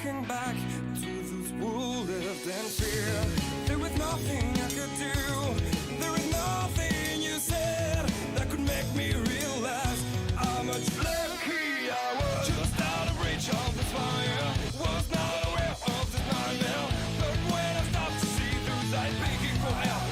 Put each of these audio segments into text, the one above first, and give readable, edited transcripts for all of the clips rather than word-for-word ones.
looking back to those who lived in fear. There was nothing I could do. There was nothing you said that could make me realize how much lucky I was. Just out of reach of the fire, was not aware of this nightmare. But when I stopped to see through sight, begging for help.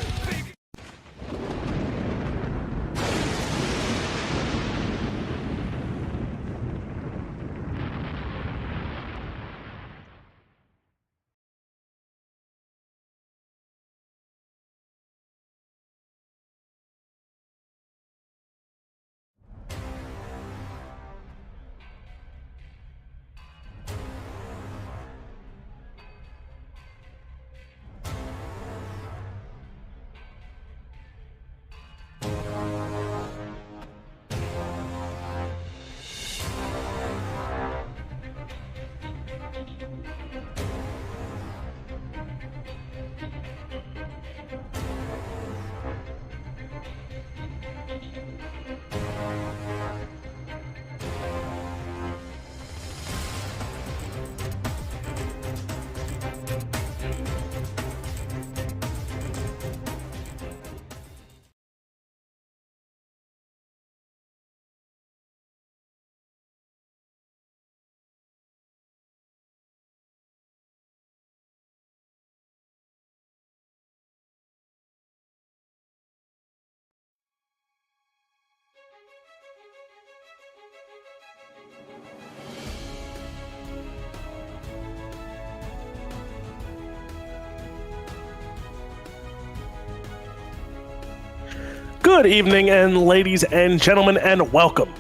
Good evening, and ladies and gentlemen, and welcome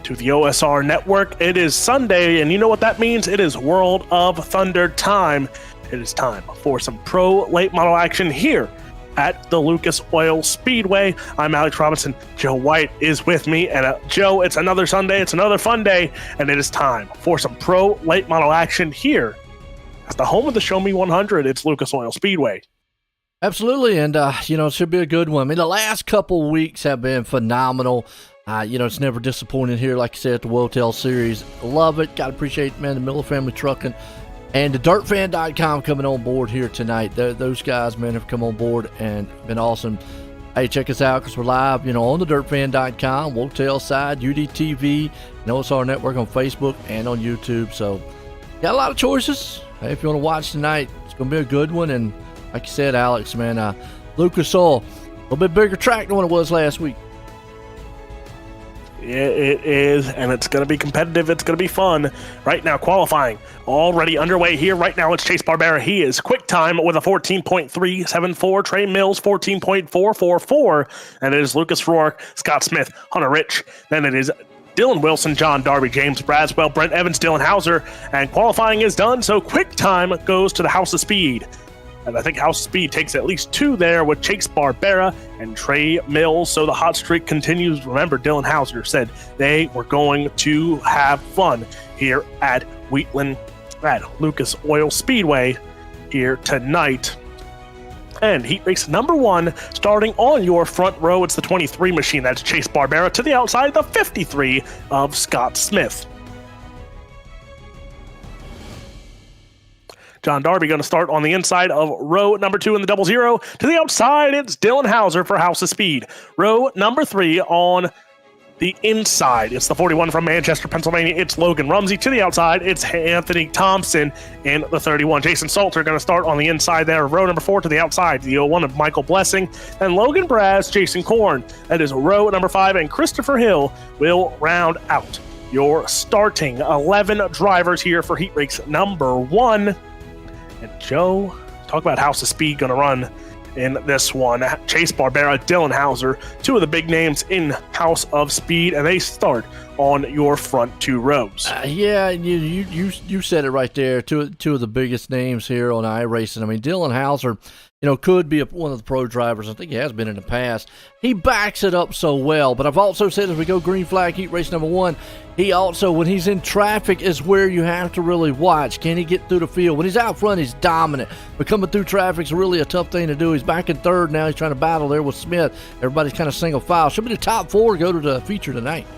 to the OSR Network. It is Sunday, and you know what that means? It is World of Thunder time. It is time for some pro late model action here at the Lucas Oil Speedway. I'm Alex Robinson. Joe White is with me, and Joe, it's another Sunday, it's another fun day, and it is time for some pro late model action here at the home of the Show Me 100. It's Lucas Oil Speedway. Absolutely, and it should be a good one. I mean, the last couple weeks have been phenomenal. It's never disappointing here, like I said, at the Wotel Series. Love it. Got to appreciate, man, the Miller Family Trucking and the DirtFan.com coming on board here tonight. Those guys, man, have come on board and been awesome. Hey, check us out because we're live, on the DirtFan.com, Wotel side, UDTV, and OSR Network on Facebook and on YouTube. So, got a lot of choices. Hey, if you want to watch tonight, it's going to be a good one. And like you said, Alex, man, Lucas Oil, a little bit bigger track than what it was last week. Yeah, it is, and it's going to be competitive. It's going to be fun. Right now, qualifying already underway here. Right now, it's Chase Barbera. He is quick time with a 14.374. Trey Mills, 14.444. And it is Lucas Rourke, Scott Smith, Hunter Rich. Then it is Dylan Wilson, John Darby, James Braswell, Brent Evans, Dylan Hauser. And qualifying is done, so quick time goes to the House of Speed. And I think House of Speed takes at least two there with Chase Barbera and Trey Mills. So the hot streak continues. Remember, Dylan Hauser said they were going to have fun here at Wheatland at Lucas Oil Speedway here tonight. And heat race number one, starting on your front row, it's the 23 machine. That's Chase Barbera. To the outside, the 53 of Scott Smith. John Darby going to start on the inside of row number 2 in the 00. To the outside, it's Dylan Hauser for House of Speed. Row number 3 on the inside, it's the 41 from Manchester, Pennsylvania. It's Logan Rumsey. To the outside, it's Anthony Thompson in the 31. Jason Salter going to start on the inside there. Row number 4 to the outside, the 01 of Michael Blessing. And Logan Brass, Jason Korn. That is row number 5, and Christopher Hill will round out your starting 11 drivers here for heat race number 1. And Joe, talk about House of Speed going to run in this one. Chase Barbera, Dylan Hauser, two of the big names in House of Speed, and they start on your front two rows. You said it right there. Two of the biggest names here on iRacing. I mean, Dylan Hauser, could be one of the pro drivers. I think he has been in the past. He backs it up so well. But I've also said as we go green flag heat race number 1, he also, when he's in traffic, is where you have to really watch. Can he get through the field? When he's out front, he's dominant. But coming through traffic is really a tough thing to do. He's back in third now. He's trying to battle there with Smith. Everybody's kind of single file. Should be the top 4 go to the feature tonight.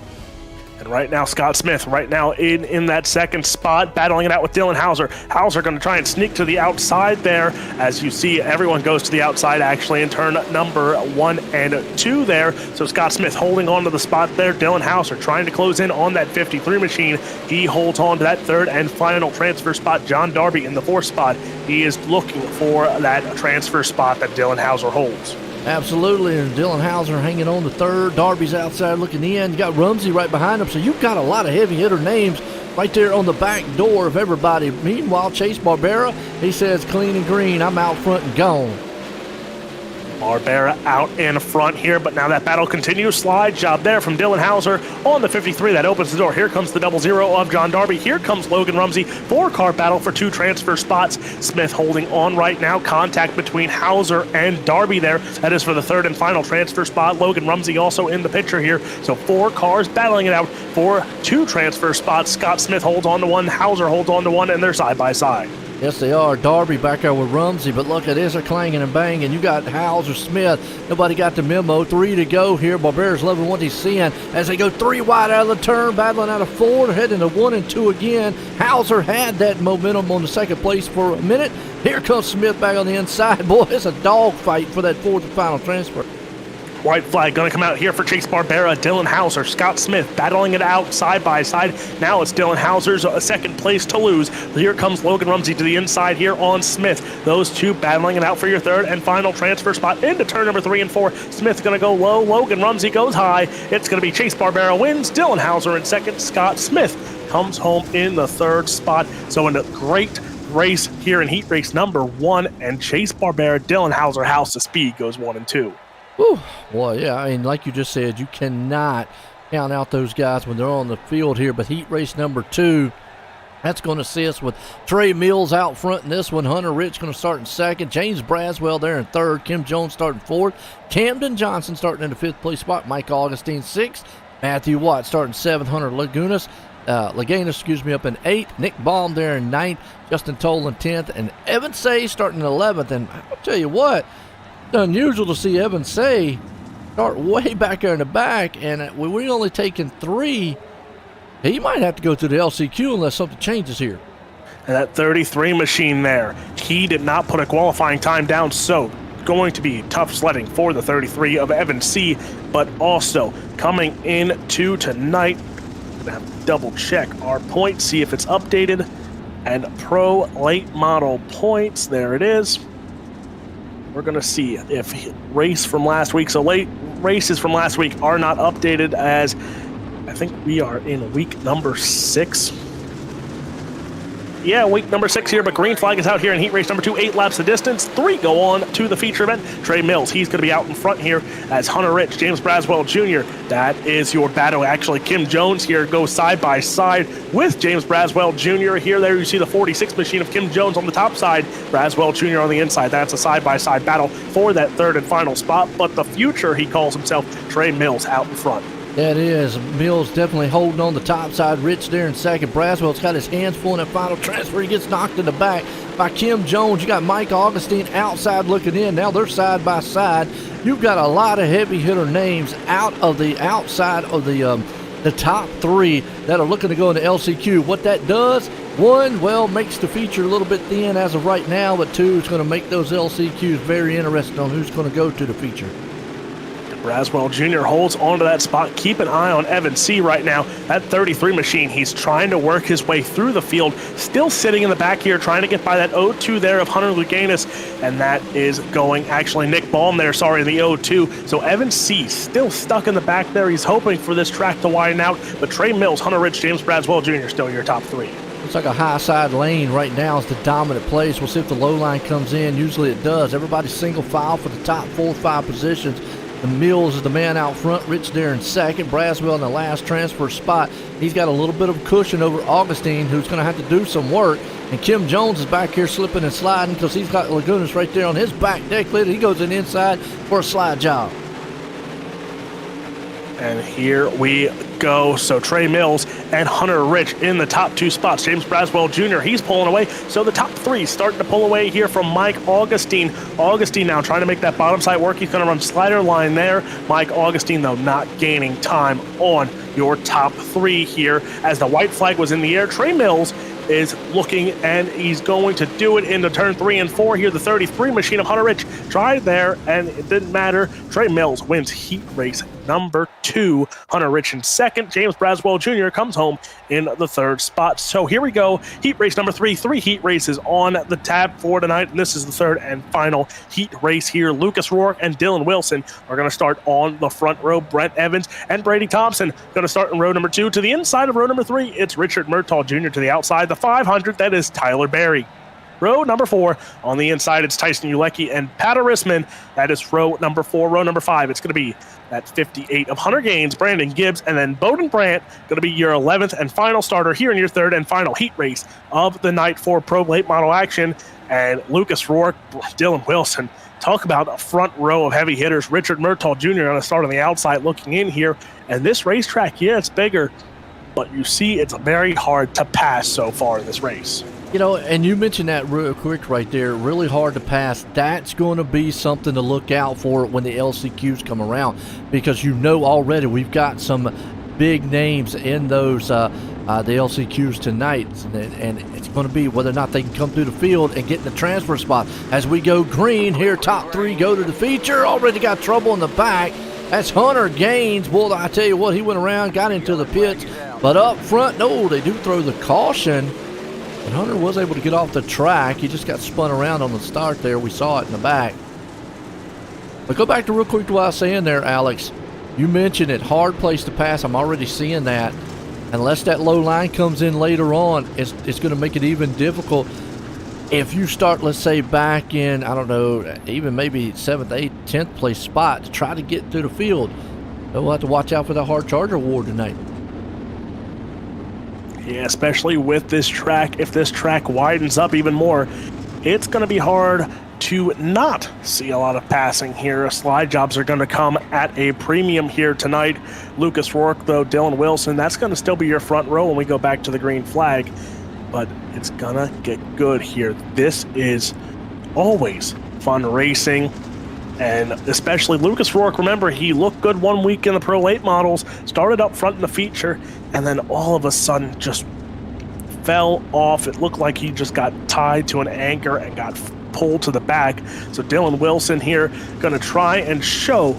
And right now, Scott Smith, right now in that second spot, battling it out with Dylan Hauser. Hauser going to try and sneak to the outside there. As you see, everyone goes to the outside actually in turn number 1 and 2 there. So Scott Smith holding on to the spot there. Dylan Hauser trying to close in on that 53 machine. He holds on to that third and final transfer spot. John Darby in the 4th spot. He is looking for that transfer spot that Dylan Hauser holds. Absolutely, and Dylan Hauser hanging on the 3rd. Darby's outside looking in. You got Rumsey right behind him, so you've got a lot of heavy hitter names right there on the back door of everybody. Meanwhile, Chase Barbera, he says clean and green, I'm out front and gone. Barbera out in front here, but now that battle continues. Slide job there from Dylan Hauser on the 53. That opens the door. Here comes the 00 of John Darby. Here comes Logan Rumsey. 4-car battle for 2 transfer spots. Smith holding on right now. Contact between Hauser and Darby there. That is for the 3rd and final transfer spot. Logan Rumsey also in the picture here. So 4 cars battling it out for 2 transfer spots. Scott Smith holds on to 1. Hauser holds on to 1, and they're side by side. Yes, they are. Darby back there with Rumsey, but look at this, they're clanging and banging. You got Hauser, Smith. Nobody got the memo. 3 to go here. Barbera's loving what he's seeing as they go 3 wide out of the turn, battling out of 4, they're heading to 1 and 2 again. Hauser had that momentum on the 2nd place for a minute. Here comes Smith back on the inside. Boy, it's a dog fight for that 4th and final transfer. White flag going to come out here for Chase Barbera, Dylan Hauser, Scott Smith battling it out side by side. Now it's Dylan Hauser's 2nd place to lose. Here comes Logan Rumsey to the inside here on Smith. Those 2 battling it out for your 3rd and final transfer spot into turn number 3 and 4. Smith's going to go low. Logan Rumsey goes high. It's going to be Chase Barbera wins. Dylan Hauser in 2nd. Scott Smith comes home in the 3rd spot. So in a great race here in heat race number 1, and Chase Barbera, Dylan Hauser, House of Speed goes 1 and 2. Whew. Well, yeah, I mean, like you just said, you cannot count out those guys when they're on the field here. But heat race number 2, that's going to see us with Trey Mills out front in this one. Hunter Rich going to start in 2nd. James Braswell there in 3rd. Kim Jones starting 4th. Camden Johnson starting in the 5th place spot. Mike Augustine 6th. Matthew Watt starting 7th. Hunter Laganas up in 8th. Nick Baum there in 9th. Justin Toll in 10th. And Evan Say starting in 11th. And I'll tell you what, it's unusual to see Evan Say start way back there in the back, and we're only taking 3. He might have to go to the LCQ unless something changes here. And that 33 machine there, he did not put a qualifying time down, so going to be tough sledding for the 33 of Evan C. But also coming into tonight, we're going to have to double check our points, see if it's updated. And pro late model points, there it is. We're going to see if race from last week, so late races from last week are not updated, as I think we are in week number 6. Yeah, week number 6 here, but green flag is out here in heat race number 2. 8 laps the distance. 3 go on to the feature event. Trey Mills, he's going to be out in front here as Hunter Rich, James Braswell Jr. That is your battle. Actually, Kim Jones here goes side by side with James Braswell Jr. Here, there you see the 46 machine of Kim Jones on the top side, Braswell Jr. on the inside. That's a side-by-side battle for that 3rd and final spot, but the future, he calls himself, Trey Mills out in front. That is. Mills definitely holding on the top side. Rich there in 2nd. Braswell's got his hands full in that final transfer. He gets knocked in the back by Kim Jones. You got Mike Augustine outside looking in. Now they're side by side. You've got a lot of heavy hitter names out of the outside of the top 3 that are looking to go into LCQ. What that does, 1, well, makes the feature a little bit thin as of right now, but 2, it's going to make those LCQs very interesting on who's going to go to the feature. Braswell Jr. holds onto that spot. Keep an eye on Evan C. right now. That 33 machine, he's trying to work his way through the field. Still sitting in the back here, trying to get by that 0-2 there of Hunter Luganis. And that is going, actually, Nick Baum there, sorry, in the 0-2. So Evan C. still stuck in the back there. He's hoping for this track to widen out. But Trey Mills, Hunter Rich, James Braswell Jr. still your top 3. It's like a high side lane right now is the dominant place. We'll see if the low line comes in. Usually it does. Everybody's single file for the top 4 or 5 positions. The Mills is the man out front. Rich there in 2nd. Braswell in the last transfer spot. He's got a little bit of cushion over Augustine, who's going to have to do some work. And Kim Jones is back here slipping and sliding because he's got Lagunas right there on his back deck. He goes in inside for a slide job. And here we go. So Trey Mills and Hunter Rich in the top 2 spots. James Braswell Jr., he's pulling away. So the top 3 starting to pull away here from Mike Augustine. Augustine now trying to make that bottom side work. He's going to run slider line there. Mike Augustine, though, not gaining time on your top 3 here. As the white flag was in the air, Trey Mills is looking, and he's going to do it into turn 3 and 4 here. The 33 machine of Hunter Rich tried there, and it didn't matter. Trey Mills wins heat race number 2. Hunter Rich in second. James Braswell Jr. comes home in the 3rd spot. So here we go. Heat race number 3. 3 heat races on the tab for tonight, and this is the 3rd and final heat race here. Lucas Rourke and Dylan Wilson are going to start on the front row. Brent Evans and Brady Thompson going to start in row number 2. To the inside of row number 3, it's Richard Murtaugh Jr. To the outside, the 500, that is Tyler Berry. Row number 4, on the inside, it's Tyson Ulecki and Pat Arisman. That is row number 4. Row number 5, it's going to be that 58 of Hunter Gaines, Brandon Gibbs, and then Bowden Brandt, going to be your 11th and final starter here in your 3rd and final heat race of the night for Pro Late Model action. And Lucas Rourke, Dylan Wilson, talk about a front row of heavy hitters. Richard Murtaugh Jr. going to start on the outside looking in here. And this racetrack, yeah, it's bigger, but you see it's very hard to pass so far in this race. You know, and you mentioned that real quick right there, really hard to pass. That's going to be something to look out for when the LCQs come around, because you know already we've got some big names in those the LCQs tonight, and it's going to be whether or not they can come through the field and get in the transfer spot. As we go green here, top 3 go to the feature. Already got trouble in the back. That's Hunter Gaines. Boy, I tell you what, he went around, got into the pits, but up front, no, they do throw the caution. And Hunter was able to get off the track. He just got spun around on the start there. We saw it in the back. But go back to real quick to what I was saying there, Alex. You mentioned it, hard place to pass. I'm already seeing that. Unless that low line comes in later on, it's going to make it even difficult. If you start, let's say, back in, I don't know, even maybe 7th, 8th, 10th place spot to try to get through the field, we'll have to watch out for the hard charger award tonight. Yeah, especially with this track. If this track widens up even more, it's going to be hard to not see a lot of passing here. Slide jobs are going to come at a premium here tonight. Lucas Rourke, though, Dylan Wilson, that's going to still be your front row when we go back to the green flag. But it's going to get good here. This is always fun racing. And especially Lucas Rourke, remember, he looked good one week in the Pro Late Models, started up front in the feature, and then all of a sudden just fell off. It looked like he just got tied to an anchor and got pulled to the back. So Dylan Wilson here going to try and show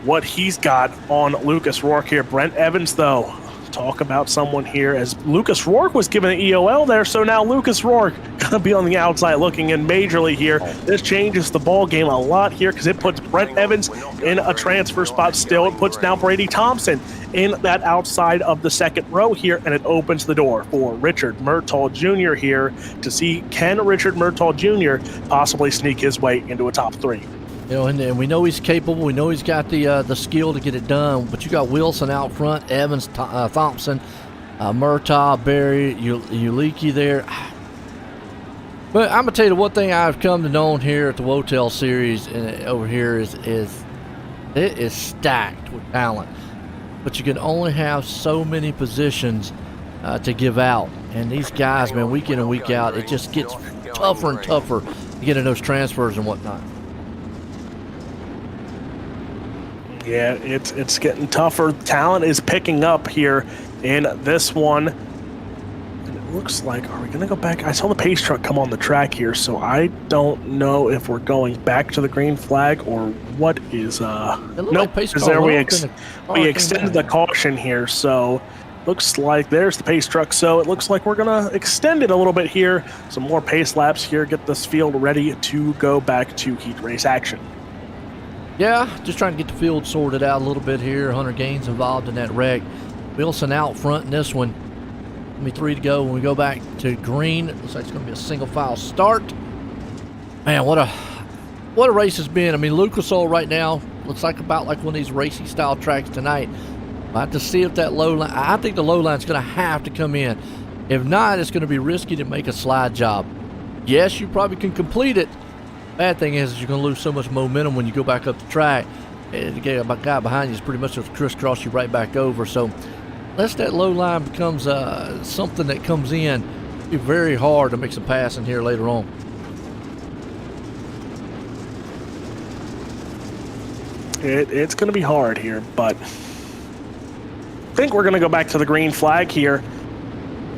what he's got on Lucas Rourke here. Brent Evans, though, talk about someone here, as Lucas Rourke was given an EOL there, so now Lucas Rourke gonna be on the outside looking in majorly here. This changes the ball game a lot here, because it puts Brent Evans in a transfer spot still. It puts now Brady Thompson in that outside of the second row here, and it opens the door for Richard Murtaugh Jr. here to see, can Richard Murtaugh Jr. possibly sneak his way into a top 3? You know, and we know he's capable. We know he's got the skill to get it done. But you got Wilson out front, Evans, Thompson, Murtaugh, Berry, Ulecki there. But I'm gonna tell you one thing I've come to know here at the Wotel Series over here is it is stacked with talent. But you can only have so many positions to give out. And these guys, man, week in and week out, it just gets tougher and tougher to get in those transfers and whatnot. Yeah, it's getting tougher. Talent is picking up here in this one. And it looks like, are we going to go back? I saw the pace truck come on the track here, so I don't know if we're going back to the green flag or what is... Nope, because there we extended the caution here, so looks like there's the pace truck. So it looks like we're going to extend it a little bit here. Some more pace laps here, get this field ready to go back to heat race action. Yeah, just trying to get the field sorted out a little bit here. Hunter Gaines involved in that wreck. Wilson out front in this one. Only 3 to go when we go back to green. It looks like it's going to be a single file start. Man, what a race it's been. I mean, Lucas Oil right now looks like about like one of these racing style tracks tonight. We'll have to see if that low line, I think the low line's going to have to come in. If not, it's going to be risky to make a slide job. Yes, you probably can complete it. Bad thing is you're going to lose so much momentum when you go back up the track. And the guy behind you is pretty much just crisscross you right back over. So unless that low line becomes something that comes in, it'll be very hard to make some passing here later on. It's going to be hard here, but think we're going to go back to the green flag here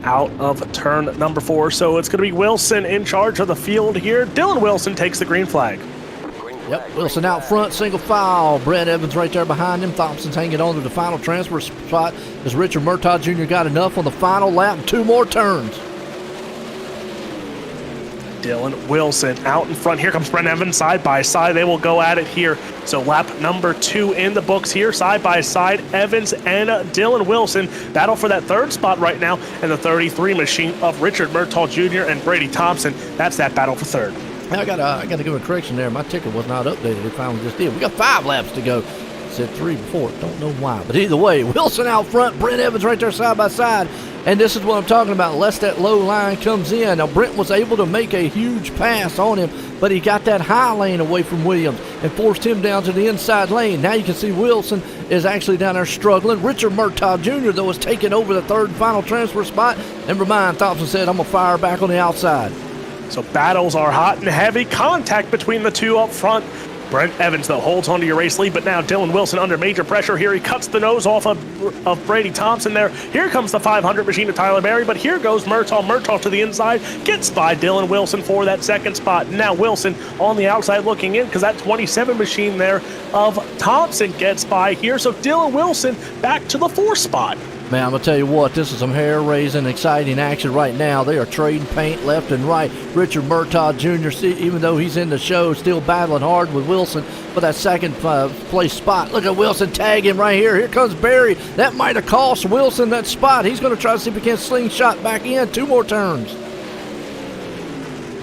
out of turn number 4. So it's going to be Wilson in charge of the field here. Dylan Wilson takes the green flag. Yep, Wilson out front, single file. Brett Evans right there behind him. Thompson's hanging on to the final transfer spot as Richard Murtaugh Jr. got enough on the final lap and 2 more turns. Dylan Wilson out in front. Here comes Brent Evans side by side. They will go at it here. So lap number 2 in the books here, side by side. Evans and Dylan Wilson battle for that 3rd spot right now. And the 33 machine of Richard Murtaugh Jr. and Brady Thompson. That's that battle for 3rd. I got to give a correction there. My ticker was not updated. It finally just did. We got 5 laps to go. It said 3 before. Don't know why. But either way, Wilson out front. Brent Evans right there side by side. And this is what I'm talking about. Unless that low line comes in. Now, Brent was able to make a huge pass on him, but he got that high lane away from Williams and forced him down to the inside lane. Now you can see Wilson is actually down there struggling. Richard Murtaugh Jr., though, is taking over the 3rd final transfer spot. And remind, Thompson said, I'm going to fire back on the outside. So battles are hot and heavy. Contact between the 2 up front. Brent Evans, though, holds onto your race lead, but now Dylan Wilson under major pressure here. He cuts the nose off of Brady Thompson there. Here comes the 500 machine of Tyler Berry, but here goes Murtaugh. Murtaugh to the inside, gets by Dylan Wilson for that 2nd spot. Now Wilson on the outside looking in because that 27 machine there of Thompson gets by here. So Dylan Wilson back to the 4th spot. Man, I'm going to tell you what, this is some hair-raising, exciting action right now. They are trading paint left and right. Richard Murtaugh Jr., even though he's in the show, still battling hard with Wilson for that 2nd place spot. Look at Wilson tag him right here. Here comes Barry. That might have cost Wilson that spot. He's going to try to see if he can slingshot back in. 2 more turns.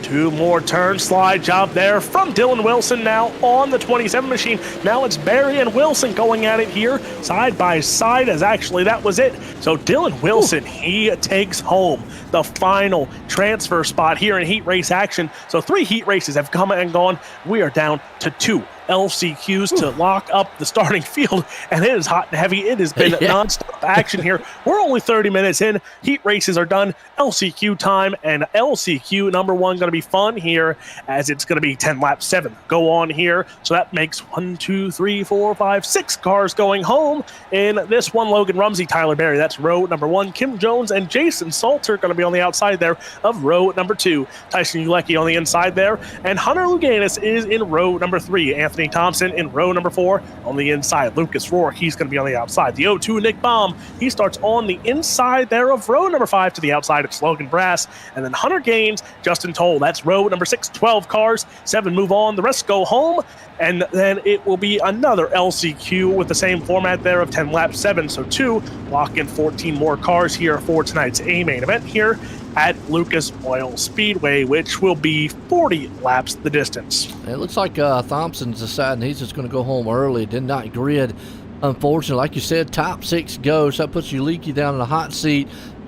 2 more turn slide job there from Dylan Wilson now on the 27 machine. Now it's Barry and Wilson going at it here side by side, as actually that was it. So Dylan Wilson, he takes home the final transfer spot here in heat race action. So 3 heat races have come and gone. We are down to 2 LCQs to lock up the starting field, and it is hot and heavy. It has been nonstop action here. We're only 30 minutes in. Heat races are done. LCQ time, and LCQ number 1 going to be fun here, as it's going to be 10 laps, 7 go on here. So that makes 1, 2, 3, 4, 5, 6 cars going home in this one. Logan Rumsey, Tyler Berry, that's row number 1. Kim Jones and Jason Salter going to be on the outside there of row number 2. Tyson Ulecki on the inside there, and Hunter Luganis is in row number 3. Anthony Thompson in row number 4 on the inside. Lucas Rourke, he's going to be on the outside. The 0-2 Nick Baum, he starts on the inside there of row number 5 to the outside of Logan Brass. And then Hunter Gaines, Justin Toll, that's row number 6, 12 cars, 7 move on, the rest go home. And then it will be another LCQ with the same format there of 10 laps, 7. So 2, lock in 14 more cars here for tonight's A-main event here at Lucas Oil Speedway, which will be 40 laps the distance. It looks like Thompson's deciding he's just going to go home early. Did not grid, unfortunately. Like you said, top 6 go, so that puts Ulecki down in the hot seat.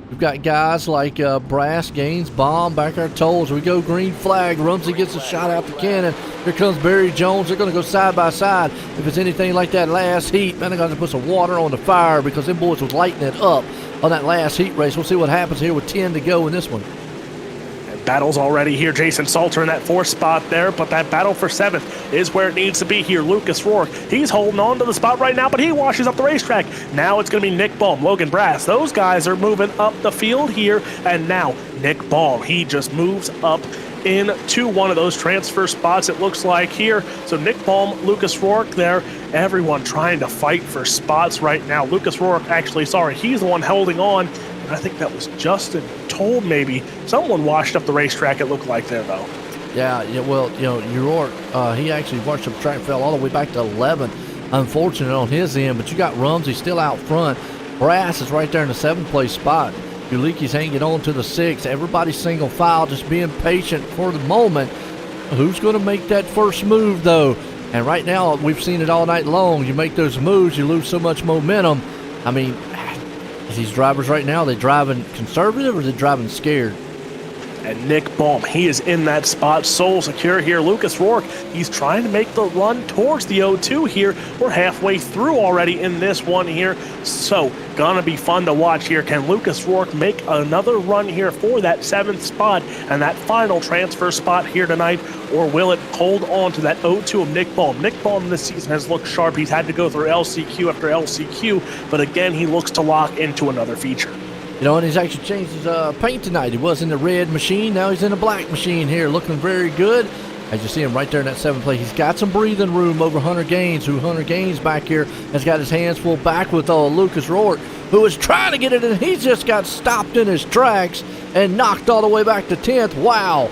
We've got guys like Brass, Gaines, Baum, back our tolls. We go green flag. Rumsey gets a shot out the cannon. Here comes Barry Jones. They're going to go side by side. If it's anything like that last heat, man, they're going to put some water on the fire because them boys was lighting it up on that last heat race. We'll see what happens here with 10 to go in this one. Battle's already here. Jason Salter in that 4th spot there, but that battle for 7th is where it needs to be here. Lucas Rourke, he's holding on to the spot right now, but he washes up the racetrack. Now it's going to be Nick Baum, Logan Brass. Those guys are moving up the field here, and now Nick Baum, he just moves up into one of those transfer spots, it looks like here. So Nick Baum, Lucas Rourke there, everyone trying to fight for spots right now. Lucas Rourke, actually, sorry, he's the one holding on. I think that was Justin Toll, maybe. Someone washed up the racetrack, it looked like there, though. Yeah, well, Rourke, he actually washed up the track, fell all the way back to 11. Unfortunate on his end, but you got Rumsey still out front. Brass is right there in the 7th place spot. Ulecki's hanging on to the 6th. Everybody's single file, just being patient for the moment. Who's going to make that first move, though? And right now, we've seen it all night long. You make those moves, you lose so much momentum. I mean, these drivers right now, are they driving conservative or are they driving scared? And Nick Baum, he is in that spot, sole secure here. Lucas Rourke, he's trying to make the run towards the O2 here. We're halfway through already in this one here, so gonna be fun to watch here. Can Lucas Rourke make another run here for that 7th spot and that final transfer spot here tonight, or will it hold on to that O2 of Nick Baum? Nick Baum this season has looked sharp. He's had to go through LCQ after LCQ, but again, he looks to lock into another feature. You know, and he's actually changed his paint tonight. He was in the red machine. Now he's in the black machine here, looking very good. As you see him right there in that 7th place, he's got some breathing room over Hunter Gaines, who Hunter Gaines back here has got his hands full back with Lucas Rourke, who is trying to get it, and he just got stopped in his tracks and knocked all the way back to 10th. Wow.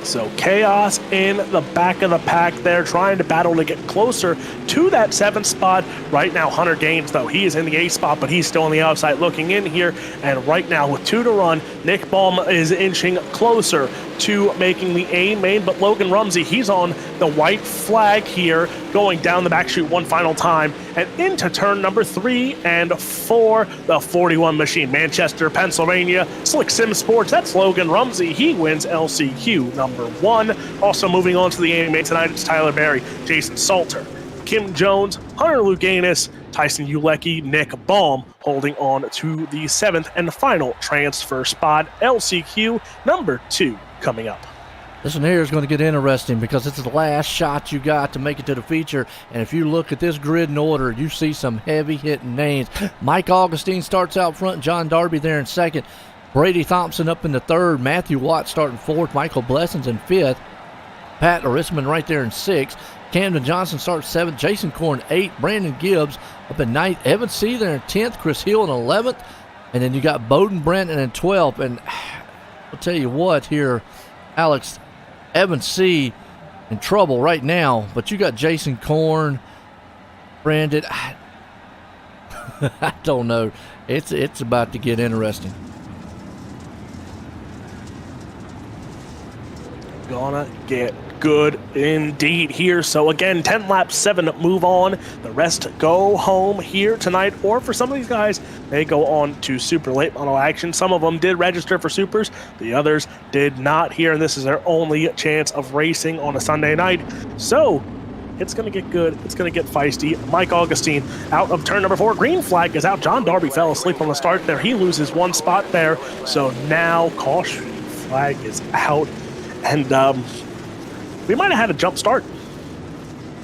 So chaos in the back of the pack there, trying to battle to get closer to that 7th spot. Right now, Hunter Gaines, though, he is in the 8th spot, but he's still on the outside looking in here. And right now, with 2 to run, Nick Baum is inching closer to making the A main, but Logan Rumsey, he's on the white flag here, going down the back chute one final time and into turn number 3 and 4, the 41 machine. Manchester, Pennsylvania, Slick Sim Sports, that's Logan Rumsey. He wins LCQ number 1. Also moving on to the A main tonight, it's Tyler Berry, Jason Salter, Kim Jones, Hunter Luganis, Tyson Ulecki, Nick Baum holding on to the 7th and final transfer spot. LCQ number 2 coming up. This one here is going to get interesting because it's the last shot you got to make it to the feature. And if you look at this grid in order, you see some heavy-hitting names. Mike Augustine starts out front, John Darby there in 2nd, Brady Thompson up in the 3rd, Matthew Watt starting 4th, Michael Blessings in 5th, Pat Arisman right there in 6th, Camden Johnson starts 7th, Jason Korn 8th, Brandon Gibbs up in 9th, Evan C. there in 10th, Chris Hill in 11th, and then you got Bowden Brenton in 12th. And I'll tell you what here, Alex, Evan C. in trouble right now, but you got Jason Korn, Brandon. I don't know. It's about to get interesting. Gonna get good indeed here. So again, 10 laps, 7 move on. The rest go home here tonight, or for some of these guys, they go on to super late model action. Some of them did register for supers, the others did not here, and this is their only chance of racing on a Sunday night. So it's going to get good. It's going to get feisty. Mike Augustine out of turn number 4. Green flag is out. John Darby fell asleep on the start there. He loses 1 spot there. So now caution flag is out. And we might have had a jump start.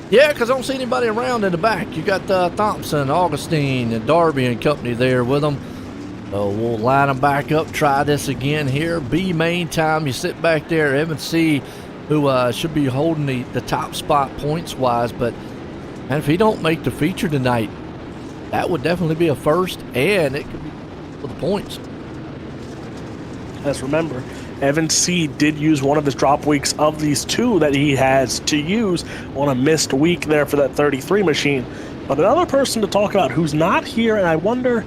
Yeah, because I don't see anybody around in the back. You got Thompson, Augustine, and Darby and company there with them. So we'll line them back up, try this again here. B main time, you sit back there. Evan C., who should be holding the top spot points-wise. But, man, if he don't make the feature tonight, that would definitely be a first, and it could be for the points. Let's remember, Evan C. did use one of his drop weeks of these 2 that he has to use on a missed week there for that 33 machine. But another person to talk about who's not here, and I wonder,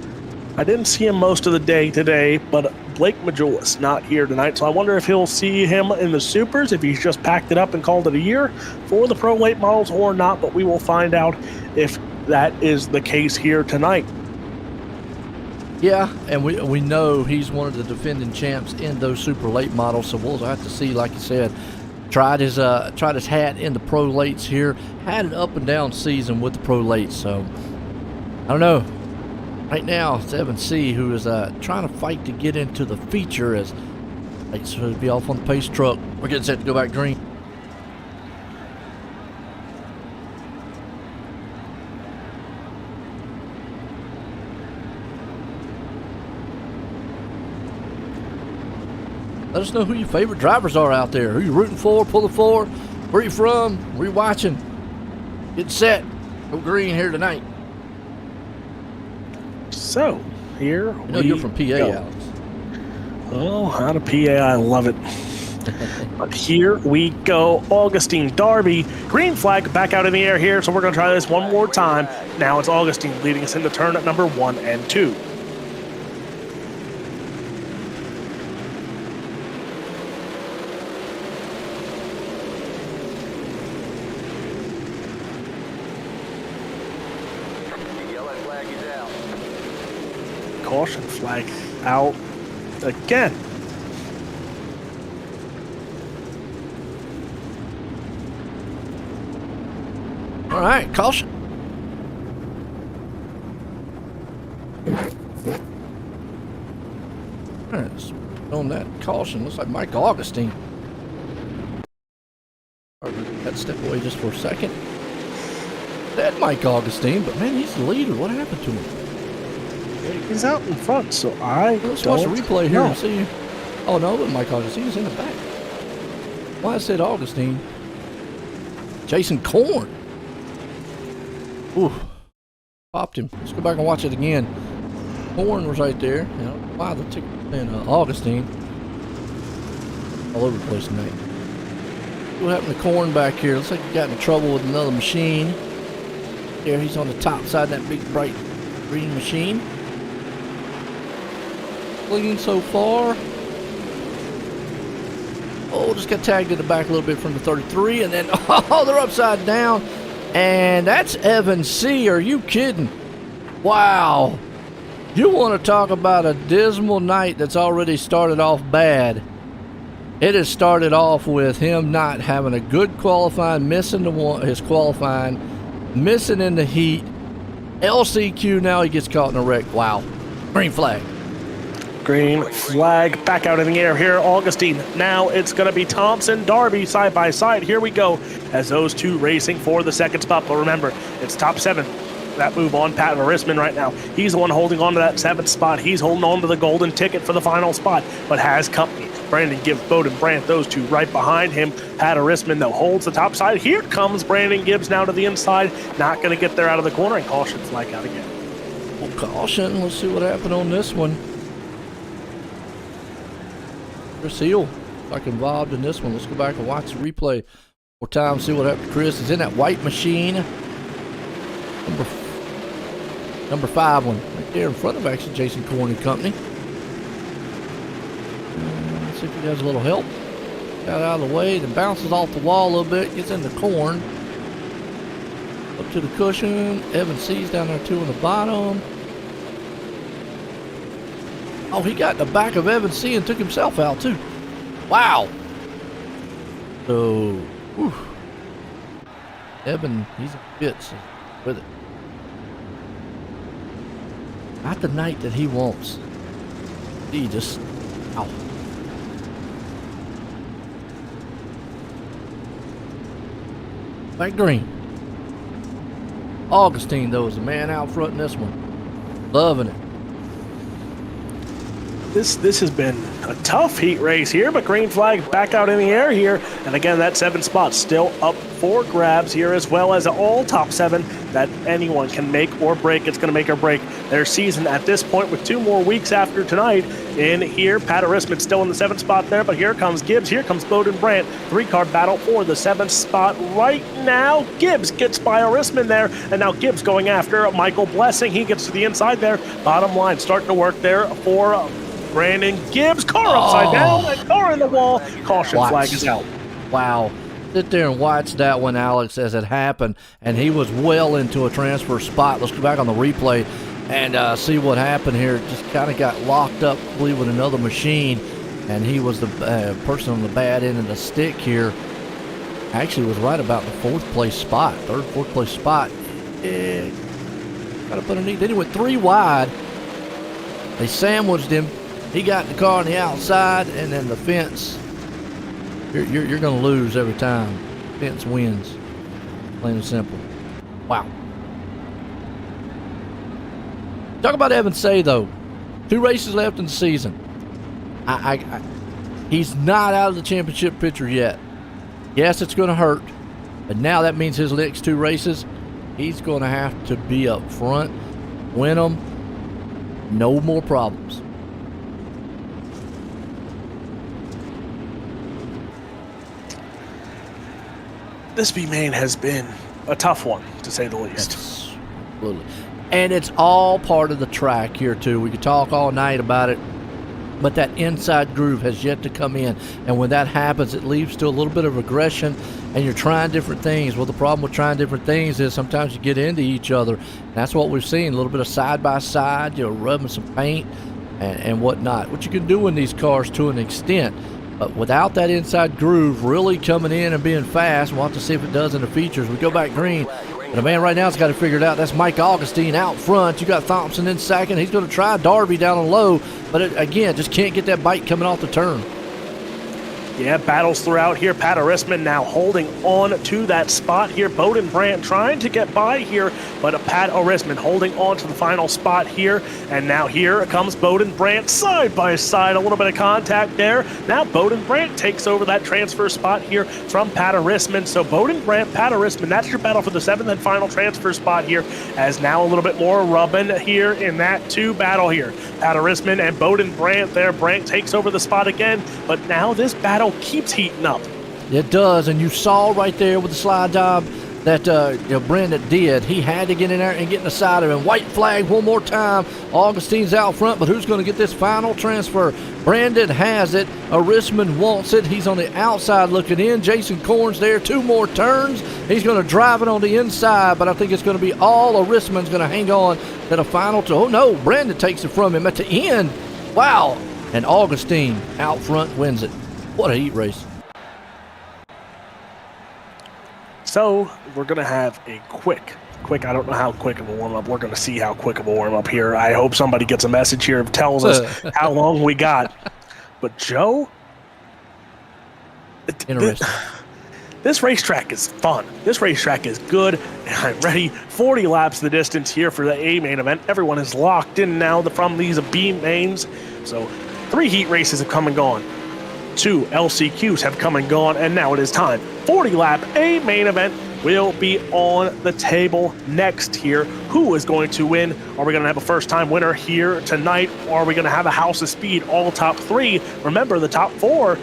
I didn't see him most of the day today, but Blake Majolis not here tonight, so I wonder if he'll see him in the supers, if he's just packed it up and called it a year for the pro late models or not, but we will find out if that is the case here tonight. Yeah, and we know he's one of the defending champs in those super late models, so we'll have to see, like you said. Tried his hat in the pro lates here, had an up and down season with the pro lates, so I don't know. Right now, it's Evan C. who is trying to fight to get into the feature as lights will be off on the pace truck. We're getting set to go back green. Let us know who your favorite drivers are out there. Who you rooting for, pulling for, where you from, where you watching. Get set. Go green here tonight. So, here I know you're from PA, go. Alex. Oh, out of PA, I love it. But here we go. Augustine Darby, green flag back out in the air here, so we're going to try this one more time. Now it's Augustine leading us into turn at number 1 and 2. Caution flag out again. All right, caution. All right, so on that caution, looks like Mike Augustine. That step away just for a second. That Mike Augustine, but man, he's the leader. What happened to him? He's out in front, so Let's watch the replay here and see. Oh no, but Mike Augustine is in the back. Why I said Augustine? Jason Korn. Ooh, popped him. Let's go back and watch it again. Korn was right there. You know, wow, the ticket and Augustine all over the place tonight. What happened to Korn back here? Looks like he got in trouble with another machine. There, he's on the top side of that big bright green machine. Clean so far. Oh, just got tagged in the back a little bit from the 33, and then, oh, they're upside down. And that's Evan C. Are you kidding? Wow. You want to talk about a dismal night that's already started off bad. It has started off with him not having a good qualifying, missing his qualifying, missing in the heat. LCQ, now he gets caught in a wreck. Wow. Green flag. Green flag back out in the air here. Augustine. Now it's going to be Thompson, Darby side by side. Here we go as those two racing for the second spot. But remember, it's top 7. That move on Pat Risman right now. He's the one holding on to that 7th spot. He's holding on to the golden ticket for the final spot, but has company. Brandon Gibbs, Bowden Brandt, those two right behind him. Pat Risman, though, holds the top side. Here comes Brandon Gibbs now to the inside. Not going to get there out of the corner, and caution flag out again. Well, caution. Let's see what happened on this one. Chris Hill, like involved in this one. Let's go back and watch the replay more time, see what happened to Chris. He's in that white machine. Number 5 one, right there in front of actually Jason Korn and company. Let's see if he has a little help. Got out of the way, then bounces off the wall a little bit, gets in the corn. Up to the cushion. Evan C's down there too on the bottom. Oh, he got in the back of Evan C and took himself out too. Wow. So, whew. Evan, he's in bits with it. Not the night that he wants. He just, ow. Back green. Augustine, though, is the man out front in this one. Loving it. This has been a tough heat race here, but green flag back out in the air here. And again, that 7th spot still up for grabs here, as well as all top 7 that anyone can make or break. It's going to make or break their season at this point with 2 more weeks after tonight. In here, Pat Risman still in the 7th spot there, but here comes Gibbs. Here comes Bowden Brandt. 3-car battle for the 7th spot right now. Gibbs gets by Risman there, and now Gibbs going after Michael Blessing. He gets to the inside there. Bottom line starting to work there for Brandon Gibbs. Car upside down, and car in the wall. Caution flag is out. Wow. Sit there and watch that one, Alex, as it happened, and he was well into a transfer spot. Let's go back on the replay and see what happened here. Just kind of got locked up, I believe, with another machine, and he was the person on the bad end of the stick here. Actually was right about the 4th place spot, 3rd, 4th place spot. Got up underneath. Then he went 3 wide. They sandwiched him. He got in the car on the outside, and then the fence. You're going to lose every time. Fence wins. Plain and simple. Wow. Talk about Evan Say, though. 2 races left in the season. He's not out of the championship picture yet. Yes, it's going to hurt. But now that means his next 2 races, he's going to have to be up front, win them. No more problems. This B-Main has been a tough one, to say the least. Yes, absolutely. And it's all part of the track here, too. We could talk all night about it, but that inside groove has yet to come in. And when that happens, it leads to a little bit of aggression, and you're trying different things. Well, the problem with trying different things is sometimes you get into each other. That's what we've seen, a little bit of side-by-side, rubbing some paint and whatnot. What you can do in these cars to an extent. But without that inside groove really coming in and being fast, we'll have to see if it does in the features. We go back green. The man right now has got to figure it out. That's Mike Augustine out front. You got Thompson in second. He's going to try Darby down on low, but again, just can't get that bite coming off the turn. Yeah, battles throughout here. Pat Arisman now holding on to that spot here. Bowden Brandt trying to get by here, but Pat Arisman holding on to the final spot here. And now here comes Bowden Brandt side by side. A little bit of contact there. Now Bowden Brandt takes over that transfer spot here from Pat Arisman. So Bowden Brandt, Pat Arisman, that's your battle for the 7th and final transfer spot here, as now a little bit more rubbing here in that 2 battle here. Pat Arisman and Bowden Brandt there. Brandt takes over the spot again, but now this battle keeps heating up. It does, and you saw right there with the slide job that Brandon did. He had to get in there and get in the side of him. White flag one more time. Augustine's out front, but who's going to get this final transfer? Brandon has it. Arisman wants it. He's on the outside looking in. Jason Korn's there. 2 more turns. He's going to drive it on the inside, but I think it's going to be all Arisman's going to hang on to the final. Oh, no. Brandon takes it from him at the end. Wow. And Augustine out front wins it. What a heat race. So we're going to have a quick, I don't know how quick of a warm-up. We're going to see how quick of a warm-up here. I hope somebody gets a message here and tells us how long we got. But Joe, this racetrack is fun. This racetrack is good. I'm ready. 40 laps the distance here for the A main event. Everyone is locked in now from these B mains. So 3 heat races have come and gone. 2 LCQs have come and gone, and now it is time. 40-lap A main event will be on the table next here. Who is going to win? Are we going to have a first-time winner here tonight, or are we going to have a House of Speed all top 3? Remember, the top 4,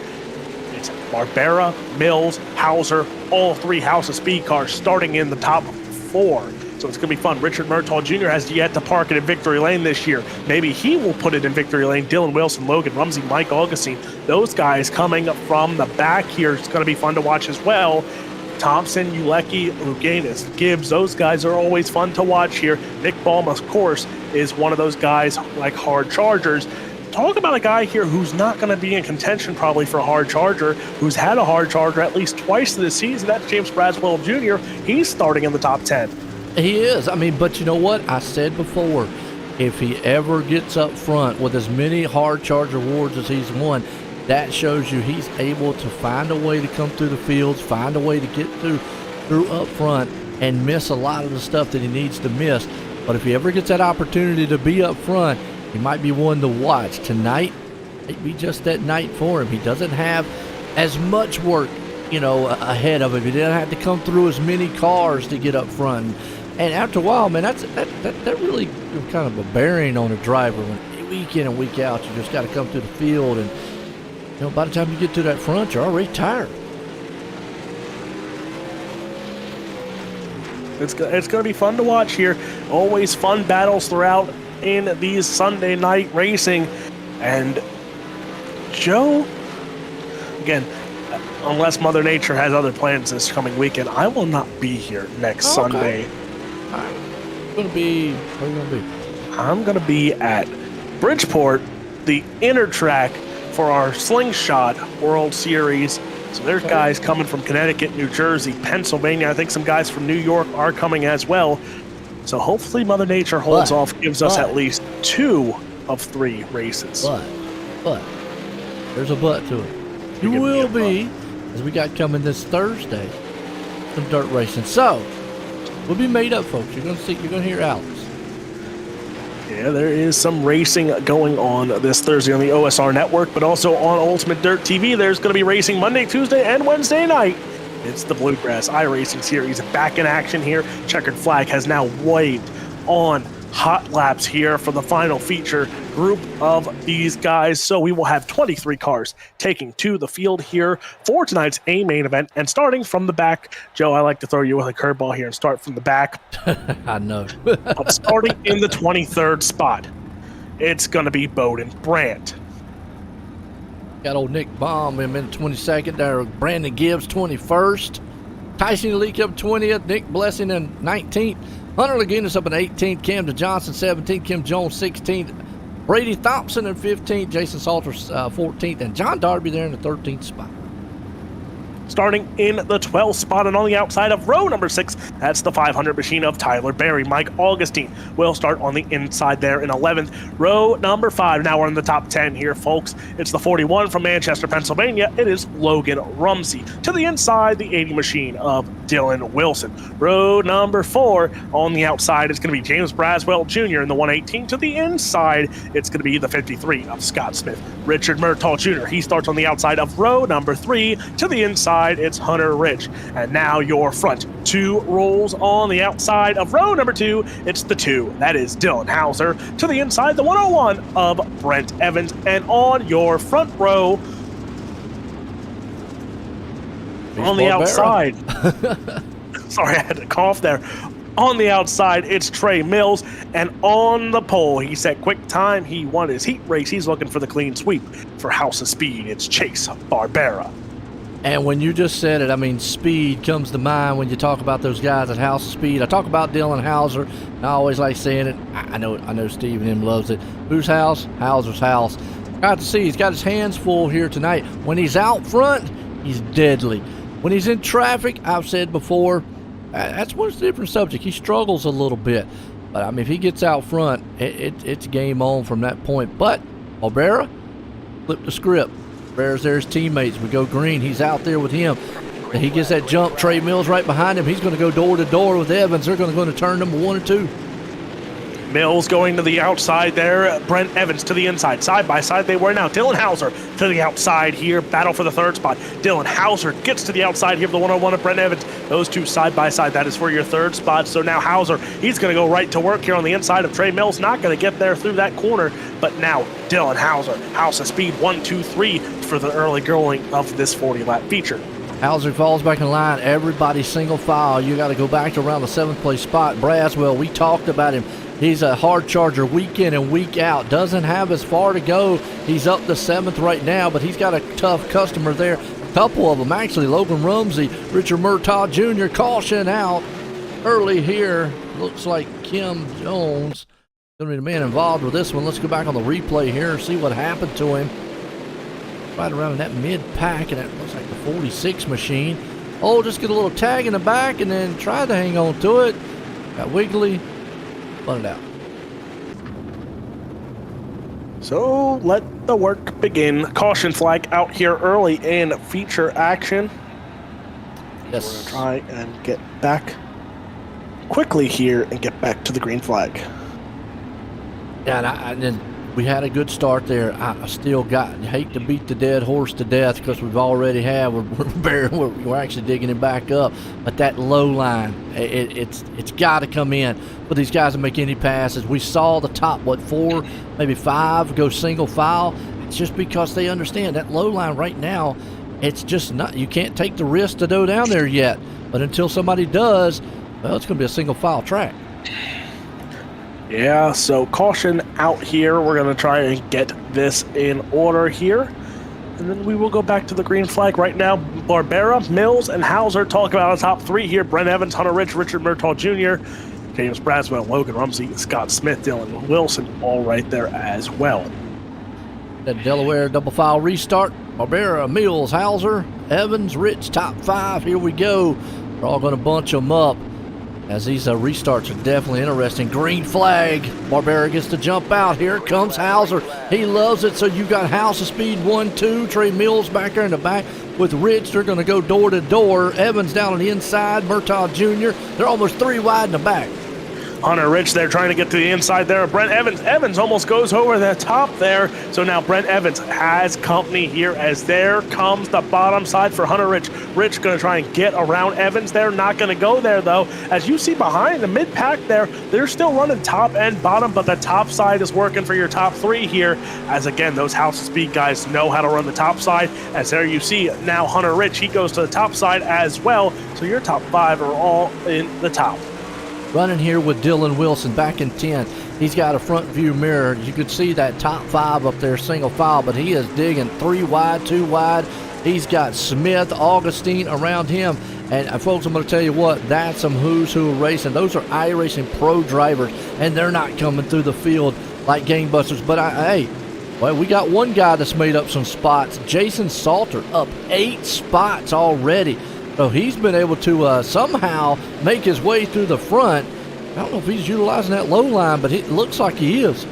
it's Barbera, Mills, Hauser, all 3 House of Speed cars starting in the top 4. So it's going to be fun. Richard Murtaugh Jr. has yet to park it in Victory Lane this year. Maybe he will put it in Victory Lane. Dylan Wilson, Logan Rumsey, Mike Augustine. Those guys coming from the back here. It's going to be fun to watch as well. Thompson, Ulecki, Luganis, Gibbs, those guys are always fun to watch here. Nick Baum, of course, is one of those guys like hard chargers. Talk about a guy here who's not going to be in contention probably for a hard charger, who's had a hard charger at least twice this season. That's James Braswell Jr. He's starting in the top 10. He is. I mean, but you know what? I said before, if he ever gets up front with as many hard charger awards as he's won, that shows you he's able to find a way to come through the fields, find a way to get through up front and miss a lot of the stuff that he needs to miss. But if he ever gets that opportunity to be up front, he might be one to watch. Tonight might be just that night for him. He doesn't have as much work, ahead of him. He didn't have to come through as many cars to get up front. And after a while, man, that really kind of a bearing on a driver. When week in and week out, you just got to come through the field, and by the time you get to that front, you're already tired. It's going to be fun to watch here. Always fun battles throughout in these Sunday night racing. And Joe, again, unless Mother Nature has other plans this coming weekend, I will not be here next Sunday. All right. Where are you going to be? I'm going to be at Bridgeport, the inner track for our Slingshot World Series. So there's guys coming from Connecticut, New Jersey, Pennsylvania. I think some guys from New York are coming as well. So hopefully Mother Nature holds off, gives us at least 2 of 3 races. But there's a but to it. You will be, as we got coming this Thursday, some dirt racing. So we'll be made up, folks. You're going to hear Alex. Yeah, there is some racing going on this Thursday on the OSR network, but also on Ultimate Dirt TV. There's going to be racing Monday, Tuesday, and Wednesday night. It's the Bluegrass iRacing Series back in action here. Checkered flag has now waved on hot laps here for the final feature group of these guys. So we will have 23 cars taking to the field here for tonight's A main event. And starting from the back, Joe, I like to throw you with a curveball here and start from the back. I know. But starting in the 23rd spot, it's going to be Bowden Brandt. Got old Nick Baum in 22nd there. Brandon Gibbs 21st. Tyson Leak up 20th. Nick Blessing in 19th. Hunter Lagunas up in 18th. Camden Johnson 17th. Kim Jones 16th. Brady Thompson in 15th. Jason Salter 14th. And John Darby there in the 13th spot. starting in the 12th spot, and on the outside of row number 6, that's the 500 machine of Tyler Berry. Mike Augustine will start on the inside there in 11th. Row number 5, now we're in the top 10 here, folks. It's the 41 from Manchester, Pennsylvania. It is Logan Rumsey. To the inside, the 80 machine of Dylan Wilson. Row number 4, on the outside, it's going to be James Braswell Jr. in the 118. To the inside, it's going to be the 53 of Scott Smith. Richard Murtaugh Jr., he starts on the outside of row number 3. To the inside, it's Hunter Rich. And now your front 2 rolls on the outside of row number 2. It's the 2. That is Dylan Hauser. To the inside, the 101 of Brent Evans. And on your front row, on the outside, sorry, I had to cough there. On the outside, it's Trey Mills, and on the pole, he set quick time. He won his heat race. He's looking for the clean sweep for House of Speed. It's Chase Barbera. And when you just said it, I mean, speed comes to mind when you talk about those guys at House of Speed. I talk about Dylan Hauser, and I always like saying it. I know Steve and him loves it. Whose house? Hauser's house. Got to see, he's got his hands full here tonight. When he's out front, he's deadly. When he's in traffic, I've said before, that's one different subject. He struggles a little bit. But, I mean, if he gets out front, it's game on from that point. But Barbera flipped the script. Barbera's there, his teammates. We go green. He's out there with him. And he gets that jump. Trey Mills right behind him. He's going to go door to door with Evans. They're going to turn number 1 and 2. Mills going to the outside there. Brent Evans to the inside. Side by side they were now. Dylan Hauser to the outside here. Battle for the 3rd spot. Dylan Hauser gets to the outside here for the 101 of Brent Evans. Those 2 side by side. That is for your 3rd spot. So now Hauser, he's going to go right to work here on the inside of Trey Mills. Not going to get there through that corner. But now Dylan Hauser. House of Speed 1, 2, 3 for the early going of this 40-lap feature. Hauser falls back in line. Everybody single file. You got to go back to around the 7th place spot. Braswell, we talked about him. He's a hard charger week in and week out. Doesn't have as far to go. He's up to 7th right now, but he's got a tough customer there. A couple of them, actually. Logan Rumsey, Richard Murtaugh Jr. Caution out early here. Looks like Kim Jones going to be the man involved with this one. Let's go back on the replay here and see what happened to him. Right around in that mid-pack, and it looks like the 46 machine. Oh, just get a little tag in the back and then tried to hang on to it. Got wiggly. Let it out. So let the work begin. Caution flag out here early in feature action. Yes. We're going to try and get back quickly here and get back to the green flag. Yeah, and then we had a good start there. I still hate to beat the dead horse to death because we've already had. We're actually digging it back up. But that low line, it's got to come in for these guys to make any passes. We saw the top, 4, maybe 5 go single file. It's just because they understand that low line right now, it's just not, you can't take the risk to go down there yet. But until somebody does, well, it's going to be a single file track. Yeah, so caution out here. We're going to try and get this in order here. And then we will go back to the green flag right now. Barbera, Mills, and Hauser talk about the top 3 here. Brent Evans, Hunter Rich, Richard Murtaugh Jr., James Braswell, Logan Rumsey, Scott Smith, Dylan Wilson, all right there as well. That Delaware double file restart. Barbera, Mills, Hauser, Evans, Rich, top 5. Here we go. We're all going to bunch them up. As these restarts are definitely interesting. Green flag. Barbera gets to jump out. Here comes Hauser. He loves it. So you got House of Speed 1, 2. Trey Mills back there in the back with Rich. They're going to go door to door. Evans down on the inside. Murtaugh Jr. They're almost 3 wide in the back. Hunter Rich there trying to get to the inside there. Brent Evans. Evans almost goes over the top there. So now Brent Evans has company here as there comes the bottom side for Hunter Rich. Rich going to try and get around Evans there. Not going to go there, though. As you see behind the mid-pack there, they're still running top and bottom, but the top side is working for your top 3 here. As, again, those House of Speed guys know how to run the top side. As there you see now Hunter Rich, he goes to the top side as well. So your top 5 are all in the top. Running here with Dylan Wilson back in 10. He's got a front view mirror. You could see that top 5 up there single file, but he is digging 3 wide, 2 wide. He's got Smith, Augustine around him. And folks, I'm going to tell you what, that's some who's who racing. Those are iRacing pro drivers, and they're not coming through the field like gangbusters. But hey, Well, we got one guy that's made up some spots. Jason Salter up 8 spots already. So he's been able to somehow make his way through the front. I don't know if he's utilizing that low line, but it looks like he is.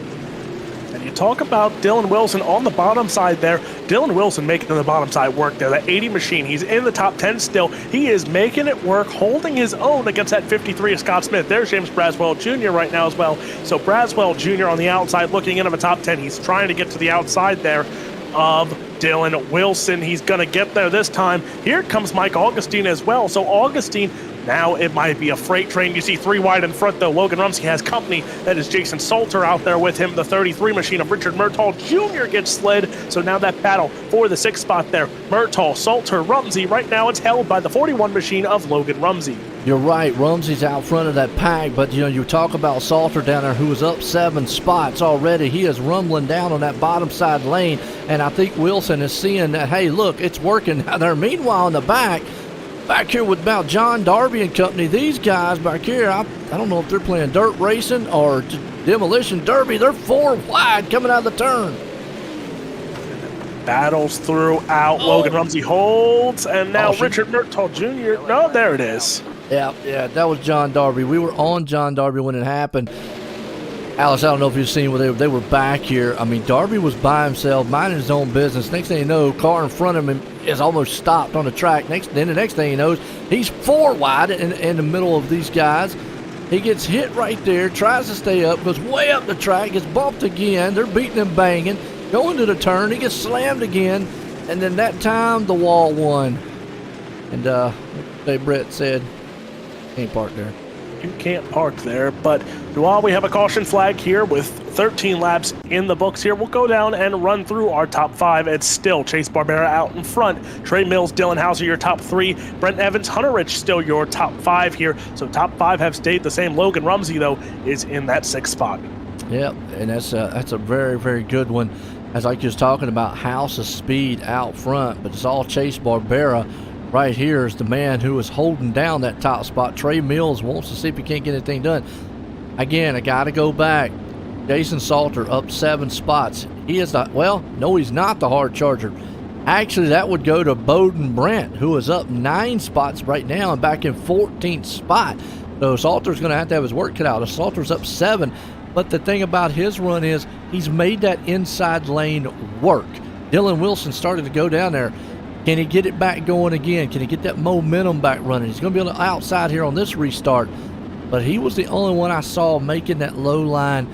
And you talk about Dylan Wilson on the bottom side there. Dylan Wilson making the bottom side work there. That 80 machine, he's in the top 10 still. He is making it work, holding his own against that 53 of Scott Smith. There's James Braswell Jr. right now as well. So Braswell Jr. on the outside looking into the top 10. He's trying to get to the outside there of Dylan Wilson. He's going to get there this time. Here comes Mike Augustine as well. So Augustine, now it might be a freight train. You see 3 wide in front, though. Logan Rumsey has company. That is Jason Salter out there with him. The 33 machine of Richard Murtaugh Jr. gets slid. So now that battle for the 6th spot there. Murtaugh, Salter, Rumsey. Right now it's held by the 41 machine of Logan Rumsey. You're right. Rumsey's out front of that pack, but you talk about Salter down there, who is up 7 spots already. He is rumbling down on that bottom side lane, and I think Wilson is seeing that, hey, look, it's working out there. Meanwhile, in the back here with about John Darby and company, these guys back here, I don't know if they're playing dirt racing or demolition derby. They're 4 wide coming out of the turn. Battles throughout. Logan Rumsey holds, and now Richard Murtaugh Jr. No, there it is. Yeah, that was John Darby. We were on John Darby when it happened. Alex, I don't know if you've seen where they were back here. I mean, Darby was by himself, minding his own business. Next thing you know, car in front of him is almost stopped on the track. Then the next thing he knows, he's 4 wide in the middle of these guys. He gets hit right there, tries to stay up, goes way up the track, gets bumped again. They're beating him, banging, going to the turn. He gets slammed again, and then that time the wall won. And Brett said, can't park there. You can't park there, but while we have a caution flag here with 13 laps in the books here, we'll go down and run through our top 5. It's still Chase Barbera out in front, Trey Mills, Dylan Hauser your top 3, Brent Evans, Hunter Rich still your top 5 here. So top 5 have stayed the same. Logan Rumsey though is in that 6th spot. Yep, and that's a very, very good one. As like you was talking about, House of Speed out front, but it's all Chase Barbera. Right here is the man who is holding down that top spot. Trey Mills wants to see if he can't get anything done. Again, I got to go back. Jason Salter up 7 spots. He is not, well, no, he's not the hard charger. Actually, that would go to Bowden Brent, who is up 9 spots right now and back in 14th spot. So Salter's going to have his work cut out. Salter's up 7. But the thing about his run is he's made that inside lane work. Dylan Wilson started to go down there. Can he get it back going again? Can he get that momentum back running? He's going to be on the outside here on this restart. But he was the only one I saw making that low line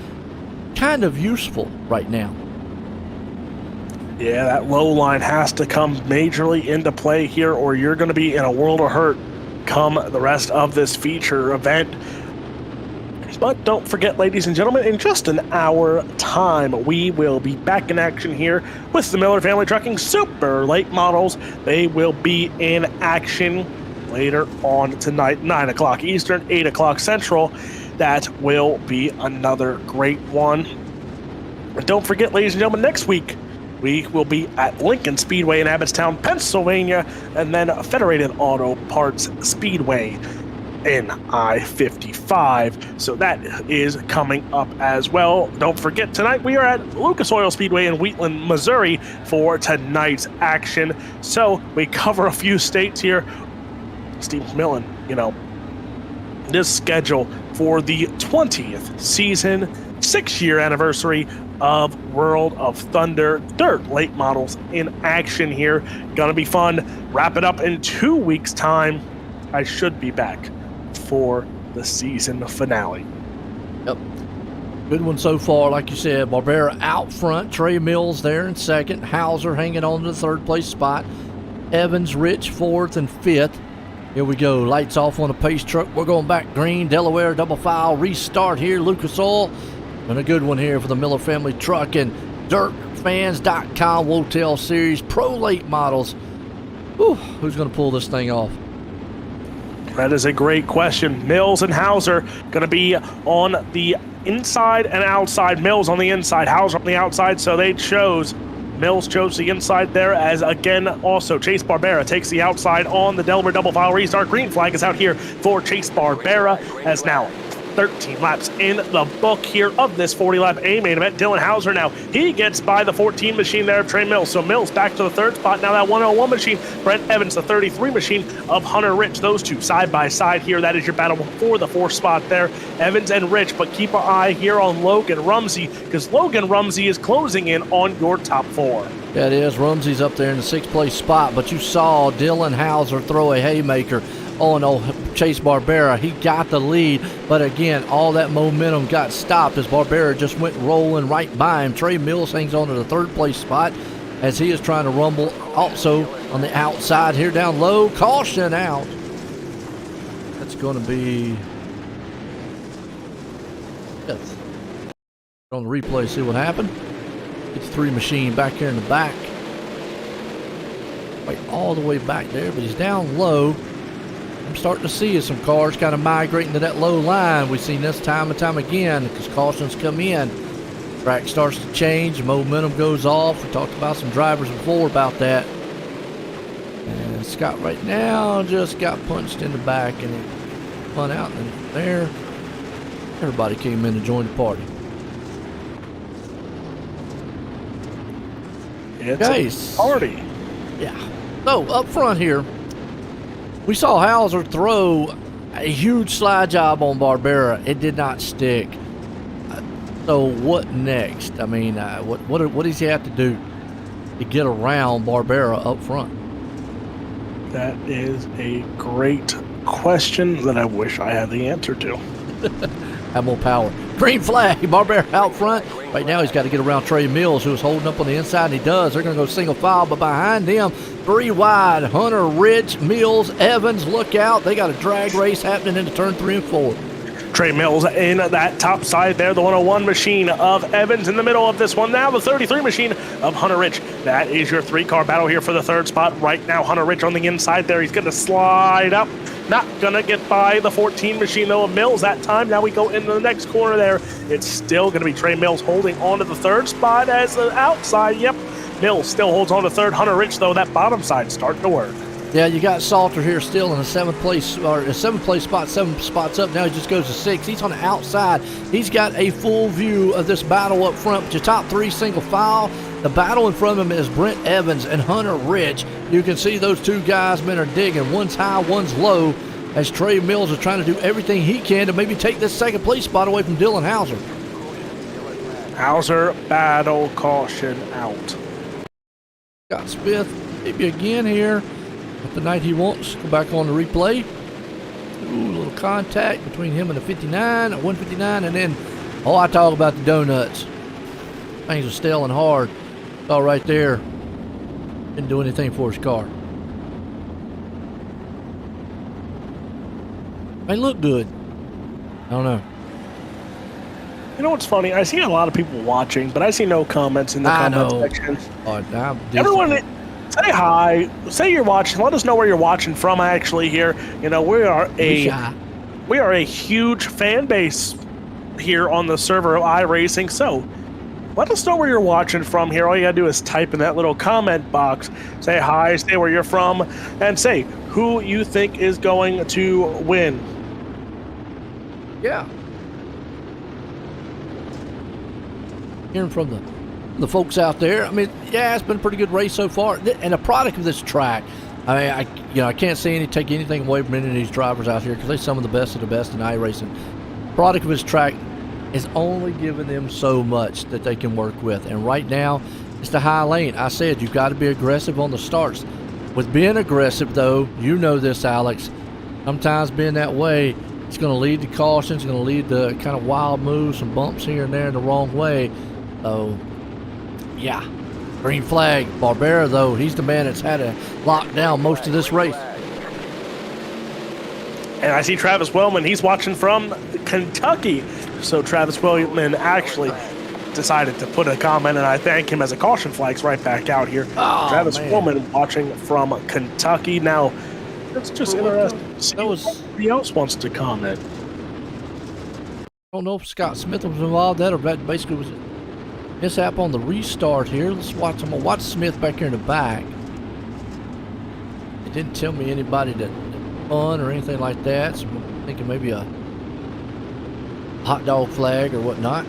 kind of useful right now. Yeah, that low line has to come majorly into play here, or you're going to be in a world of hurt come the rest of this feature event. But don't forget, ladies and gentlemen, in just an hour time, we will be back in action here with the Miller Family Trucking Super Late Models. They will be in action later on tonight, 9 o'clock Eastern, 8 o'clock Central. That will be another great one. And don't forget, ladies and gentlemen, next week, we will be at Lincoln Speedway in Abbottstown, Pennsylvania, and then Federated Auto Parts Speedway in I-55. So that is coming up as well. Don't forget, tonight we are at Lucas Oil Speedway in Wheatland, Missouri for tonight's action. So we cover a few states here. Steve McMillan, this schedule for the 20th season, 6-year anniversary of World of Thunder Dirt Late Models in action here. Gonna be fun. Wrap it up in 2 weeks' time. I should be back for the season finale. Yep. Good one so far, like you said. Barbera out front. Trey Mills there in second. Hauser hanging on to the 3rd place spot. Evans, Rich 4th and 5th. Here we go. Lights off on the pace truck. We're going back green. Delaware double file restart here. Lucas Oil. And a good one here for the Miller Family Trucking. DirtFans.com Wotel Series Pro Late Models. Whew, who's going to pull this thing off? That is a great question. Mills and Hauser going to be on the inside and outside. Mills on the inside, Hauser on the outside. So Mills chose the inside there, as again also Chase Barbera takes the outside on the Delaware double file restart. Green flag is out here for Chase Barbera, as now 13 laps in the book here of this 40-lap A main event. Dylan Hauser now, he gets by the 14 machine there of Trey Mills. So Mills back to the third spot. Now that 101 machine, Brent Evans, the 33 machine of Hunter Rich. Those two side by side here. That is your battle for the fourth spot there. Evans and Rich, but keep an eye here on Logan Rumsey, because Logan Rumsey is closing in on your top four. Yeah, it is. Rumsey's up there in the sixth place spot, but you saw Dylan Hauser throw a haymaker on old Chase Barbera. He got the lead, but again, all that momentum got stopped as Barbera just went rolling right by him. Trey Mills hangs on to the third place spot as he is trying to rumble also on the outside here down low. Caution out. That's going to be... Yes. On the replay, see what happened. It's three machine back here in the back. Right all the way back there, but he's down low. I'm starting to see some cars kind of migrating to that low line. We've seen this time and time again because cautions come in. Track starts to change, momentum goes off. We talked about some drivers before about that. And Scott right now just got punched in the back and it spun out, and there everybody came in to join the party. It's a party. Yeah. So up front here, we saw Hauser throw a huge slide job on Barbera. It did not stick. So what next? I mean, what does he have to do to get around Barbera up front? That is a great question that I wish I had the answer to. Have more power. Green flag. Barbera out front. Right now he's got to get around Trey Mills, who's holding up on the inside, and he does. They're going to go single file, but behind them, three wide, Hunter, Rich, Mills, Evans, look out. They got a drag race happening into turn 3 and 4. Trey Mills in that top side there, the 101 machine of Evans in the middle of this one. Now the 33 machine of Hunter Rich. That is your three-car battle here for the third spot. Right now, Hunter Rich on the inside there. He's going to slide up. Not going to get by the 14 machine, though, of Mills that time. Now we go into the next corner there. It's still going to be Trey Mills holding on to the third spot as the outside. Yep, Mills still holds on to third. Hunter Rich, though, that bottom side starting to work. Yeah, you got Salter here still in a seventh place spot, 7 spots up. Now he just goes to 6. He's on the outside. He's got a full view of this battle up front. But your top 3 single file. The battle in front of him is Brent Evans and Hunter Rich. You can see those two guys, men, are digging. One's high, one's low, as Trey Mills is trying to do everything he can to maybe take this second place spot away from Dylan Hauser. Hauser, battle, caution out. Scott Smith, maybe again here. But the night he wants, go back on the replay. Ooh, a little contact between him and the 59, 159, and then, oh, I talk about the donuts. Things are still and hard. All right there. Didn't do anything for his car. They look good. I don't know. You know what's funny? I see a lot of people watching, but I see no comments in the comment section. Everyone, say hi. Say you're watching. Let us know where you're watching from. Actually, here, you know, we are a huge fan base here on the server of iRacing. So let us know where you're watching from here. All you gotta do is type in that little comment box. Say hi. Say where you're from, and say who you think is going to win. Yeah. Hearing from the folks out there. I mean, yeah, it's been a pretty good race so far, and a product of this track. I mean, I can't take anything away from any of these drivers out here because they're some of the best in iRacing. Product of this track is only giving them so much that they can work with, and right now it's the high lane. I said you've got to be aggressive on the starts. With being aggressive, though, you know this, Alex. Sometimes being that way, it's going to lead to cautions, it's going to lead to kind of wild moves, some bumps here and there in the wrong way. So, yeah, green flag. Barbera, though, he's the man that's had it locked down most of this race. And I see Travis Wellman. He's watching from Kentucky. So Travis Wellman actually decided to put a comment, and I thank him, as a caution flag's right back out here. Oh, Travis man. Wellman watching from Kentucky. Now, it's just interesting to see if somebody else wants to comment. I don't know if Scott Smith was involved in that, or that basically was a mishap on the restart here. Let's watch. I'm going to watch Smith back here in the back. It didn't tell me anybody that spun or anything like that, so I'm thinking maybe a hot dog flag or whatnot.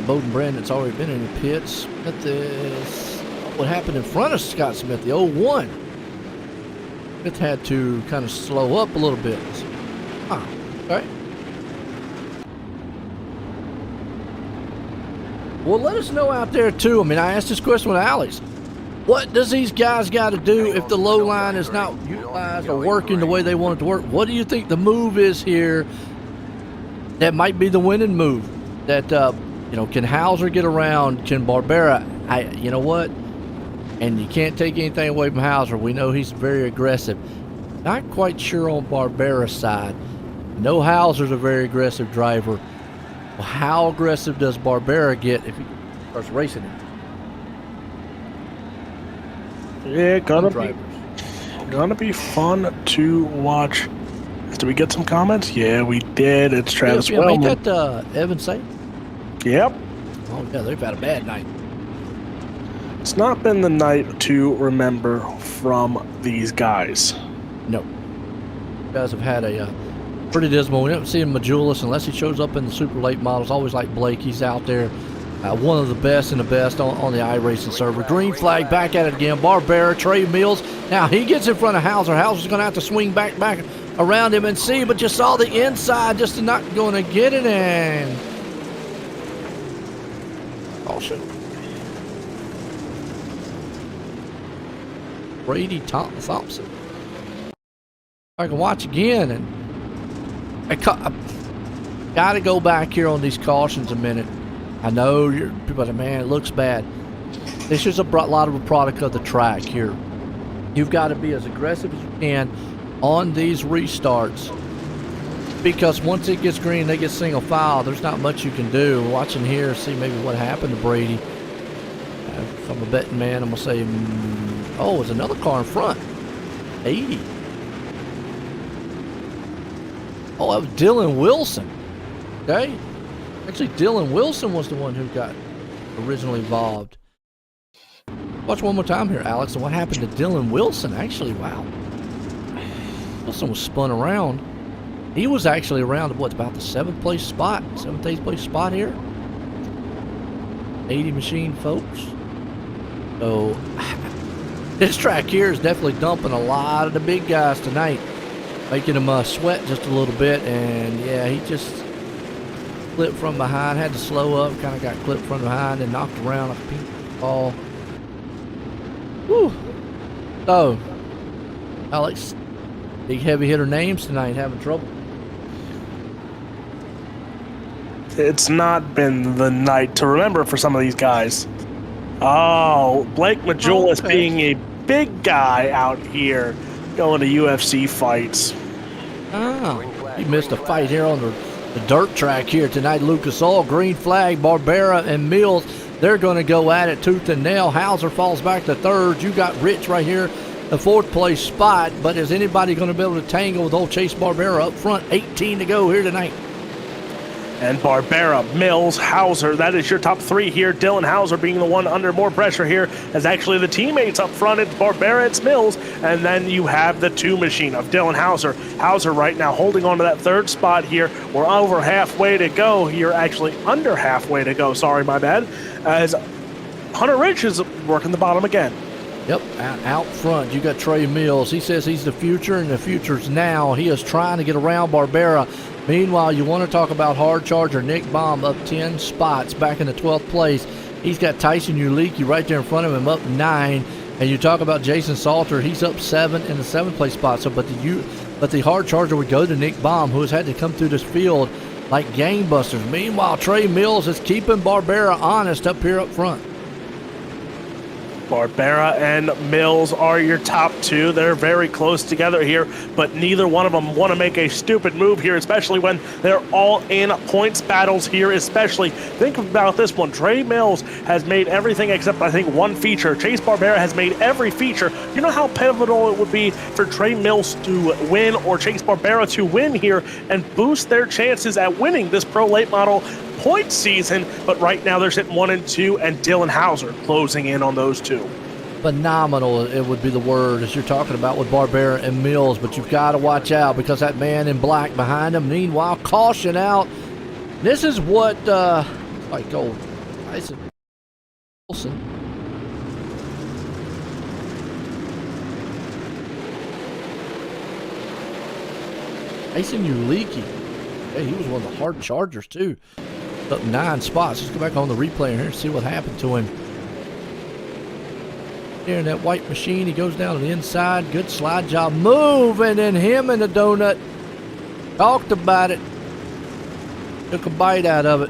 Bowden Brandon's already been in the pits. But what happened in front of Scott Smith, the 01. Smith had to kind of slow up a little bit. Okay. Well, let us know out there, too. I mean, I asked this question with Alex. What does these guys got to do if the low line is not utilized or working the way they want it to work? What do you think the move is here that might be the winning move? That, can Hauser get around? Can Barbera? You know what? And you can't take anything away from Hauser. We know he's very aggressive. Not quite sure on Barbera's side. No, Hauser's a very aggressive driver. Well, how aggressive does Barbera get if he starts racing him? Yeah, gonna be fun to watch. Did we get some comments? Yeah, we did. It's Travis Wellman. Ain't that Evan say? Yep. Oh yeah, they've had a bad night. It's not been the night to remember from these guys. No. You guys have had a pretty dismal. We haven't seen Majulis unless he shows up in the super late models. Always like Blake. He's out there. One of the best and the best on the iRacing server. Green flag, back at it again. Barbera, Trey Mills. Now he gets in front of Hauser. Hauser's going to have to swing back around him and see, but you saw the inside, just not going to get it in. Caution. Brady Thompson. I can watch again, and I got to go back here on these cautions a minute. I know people say, man, it looks bad. This is a lot of a product of the track here. You've got to be as aggressive as you can on these restarts, because once it gets green, they get single file. There's not much you can do. Watching here, see maybe what happened to Brady. If I'm a betting man, I'm going to say, oh, it's another car in front. 80. Oh, that was Dylan Wilson. Okay. Actually, Dylan Wilson was the one who got originally involved. Watch one more time here, Alex. And what happened to Dylan Wilson? Actually, wow. Wilson was spun around. He was actually around about the 7th place spot, 7th, 8th place spot here. 80 machine, folks. So, this track here is definitely dumping a lot of the big guys tonight, making them sweat just a little bit. And yeah, he just clipped from behind, had to slow up, kind of got clipped from behind and knocked around like a ping ball. Whew. So, Alex, big heavy hitter names tonight having trouble. It's not been the night to remember for some of these guys. Oh, Blake Majulis being a big guy out here going to UFC fights. Oh, he missed a fight here on the dirt track here tonight. Lucas Oil, green flag, Barbera and Mills, they're going to go at it tooth and nail. Hauser falls back to 3rd. You got Rich right here, the 4th place spot. But is anybody going to be able to tangle with old Chase Barbera up front? 18 to go here tonight. And Barbera, Mills, Hauser, that is your top 3 here. Dylan Hauser being the one under more pressure here, as actually the teammates up front. It's Barbera, it's Mills, and then you have the 2 machine of Dylan Hauser. Hauser right now holding on to that 3rd spot here. We're over halfway to go here, actually under halfway to go, sorry, my bad, as Hunter Rich is working the bottom again. Yep, out front, you got Trey Mills. He says he's the future, and the future's now. He is trying to get around Barbera. Meanwhile, you want to talk about hard charger Nick Baum up 10 spots back in the 12th place. He's got Tyson Uliki right there in front of him up 9. And you talk about Jason Salter, he's up 7 in the 7th place spot. So, but the hard charger would go to Nick Baum, who has had to come through this field like gangbusters. Meanwhile, Trey Mills is keeping Barbera honest up here up front. Barbera and Mills are your top 2. They're very close together here, but neither one of them want to make a stupid move here, especially when they're all in points battles here, especially. Think about this one. Trey Mills has made everything except, I think, one feature. Chase Barbera has made every feature. You know how pivotal it would be for Trey Mills to win or Chase Barbera to win here and boost their chances at winning this Pro Late Model point season, but right now they're sitting 1 and 2, and Dylan Hauser closing in on those 2. phenomenal, it would be the word, as you're talking about with Barbera and Mills. But you've got to watch out because that man in black behind him. Meanwhile, caution out. This is what, like old Tyson Wilson. Tyson Ulicki. Hey, he was one of the hard chargers, too. Up 9 spots. Let's go back on the replay here and see what happened to him. There in that white machine, he goes down to the inside. Good slide job. Move, and then him and the donut talked about it. Took a bite out of it.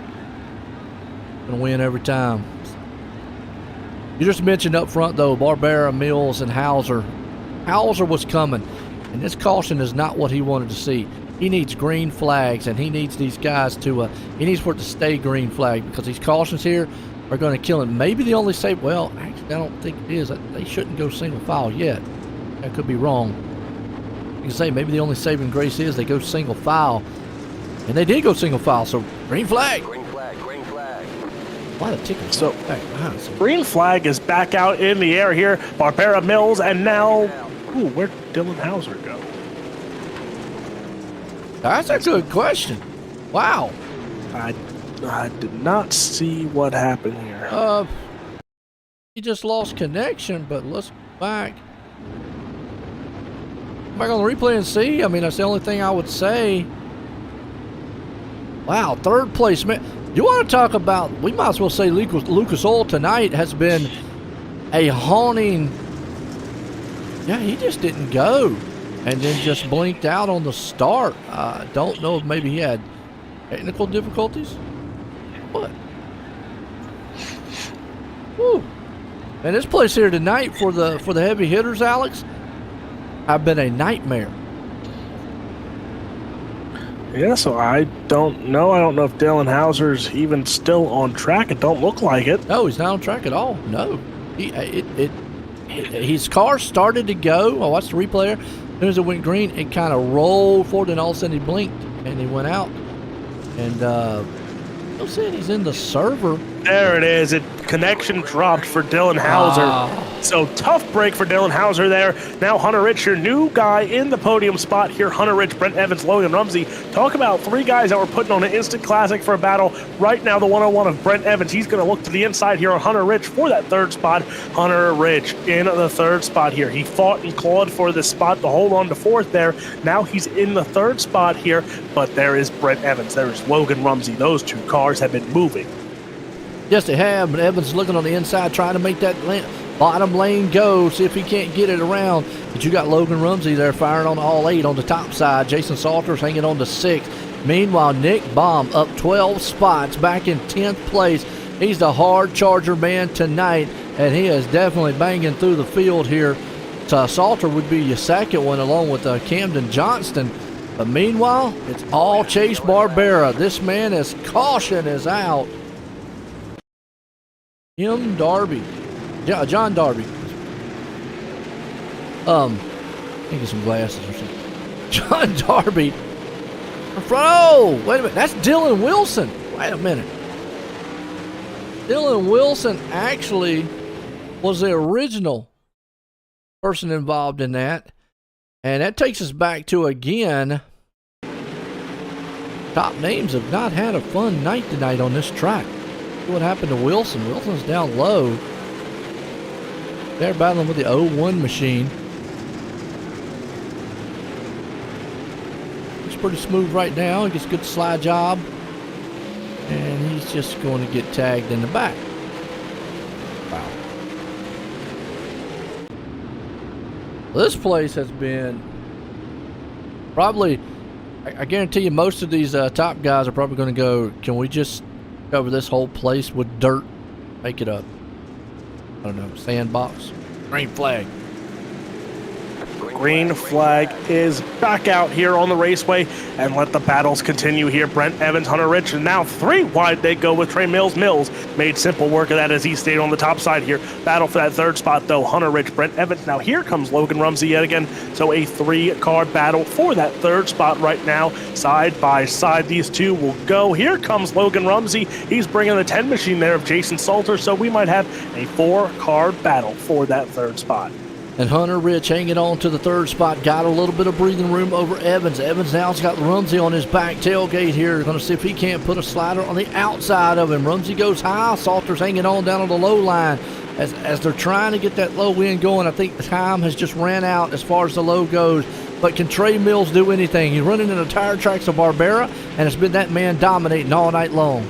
Gonna win every time. You just mentioned up front, though, Barbera, Mills, and Hauser. Hauser was coming, and this caution is not what he wanted to see. He needs green flags, and he needs these guys to, he needs for it to stay green flag because these cautions here are going to kill him. Maybe the only save, well, actually, I don't think it is. They shouldn't go single file yet. That could be wrong. You can say maybe the only saving grace is they go single file. And they did go single file, so green flag. Green flag, green flag. Why the ticket? So, back behind? So green flag is back out in the air here. Barbera, Mills, and now, ooh, where'd Dylan Hauser go? that's a good question. Wow. I did not see what happened here. He just lost connection, but let's go back. Back on the replay and see. I mean, that's the only thing I would say. Wow, 3rd place, man. You want to talk about, we might as well say Lucas Oil tonight has been a haunting. Yeah, he just didn't go and then just blinked out on the start. I don't know if maybe he had technical difficulties. What? Woo. And this place here tonight for the heavy hitters, Alex, have been a nightmare. Yeah, so I don't know. I don't know if Dylan Hauser's even still on track. It don't look like it. No, he's not on track at all. No. His car started to go. I watched the replay there. As soon as it went green, it kind of rolled forward, and all of a sudden he blinked, and he went out. And I'm saying he's in the server. There it is. Connection dropped for Dylan Hauser. So tough break for Dylan Hauser there. Now Hunter Rich, your new guy in the podium spot here. Hunter Rich, Brent Evans, Logan Rumsey. Talk about 3 guys that were putting on an instant classic for a battle. Right now the 101 of Brent Evans. He's going to look to the inside here on Hunter Rich for that 3rd spot. Hunter Rich in the 3rd spot here. He fought and clawed for this spot to hold on to 4th there. Now he's in the 3rd spot here, but there is Brent Evans. There's Logan Rumsey. Those 2 cars have been moving. Yes, they have, but Evans looking on the inside, trying to make that bottom lane go, see if he can't get it around. But you got Logan Rumsey there firing on all 8 on the top side. Jason Salters hanging on to 6. Meanwhile, Nick Baum up 12 spots, back in 10th place. He's the hard charger man tonight, and he is definitely banging through the field here. So Salter would be your 2nd one, along with Camden Johnston. But meanwhile, it's all Chase Barbera. This man is caution is out. John Darby. I think some glasses or something. John Darby. Oh, wait a minute. That's Dylan Wilson. Wait a minute. Dylan Wilson actually was the original person involved in that. And that takes us back to, again, top names have not had a fun night tonight on this track. What happened to Wilson? Wilson's down low. They're battling with the 01 machine. Looks pretty smooth right now. He gets a good slide job. And he's just going to get tagged in the back. Wow. This place has been probably, I guarantee you most of these top guys are probably going to go, can we just cover this whole place with dirt, make it a, I don't know, sandbox, green flag. green flag is back out here on the raceway, and let the battles continue here. Brent Evans, Hunter Rich, and now 3 wide they go with Trey Mills. Mills made simple work of that as he stayed on the top side here. Battle for that 3rd spot though, Hunter Rich, Brent Evans. Now here comes Logan Rumsey yet again, so a 3-car battle for that 3rd spot right now. Side by side these two will go. Here comes Logan Rumsey. He's bringing the 10 machine there of Jason Salter, so we might have a 4-car battle for that 3rd spot. And Hunter Rich hanging on to the 3rd spot, got a little bit of breathing room over Evans. Evans now's got Rumsey on his back tailgate here. Going to see if he can't put a slider on the outside of him. Rumsey goes high. Salter's hanging on down on the low line as they're trying to get that low end going. I think the time has just ran out as far as the low goes. But can Trey Mills do anything? He's running in the tire tracks of Barbera, and it's been that man dominating all night long.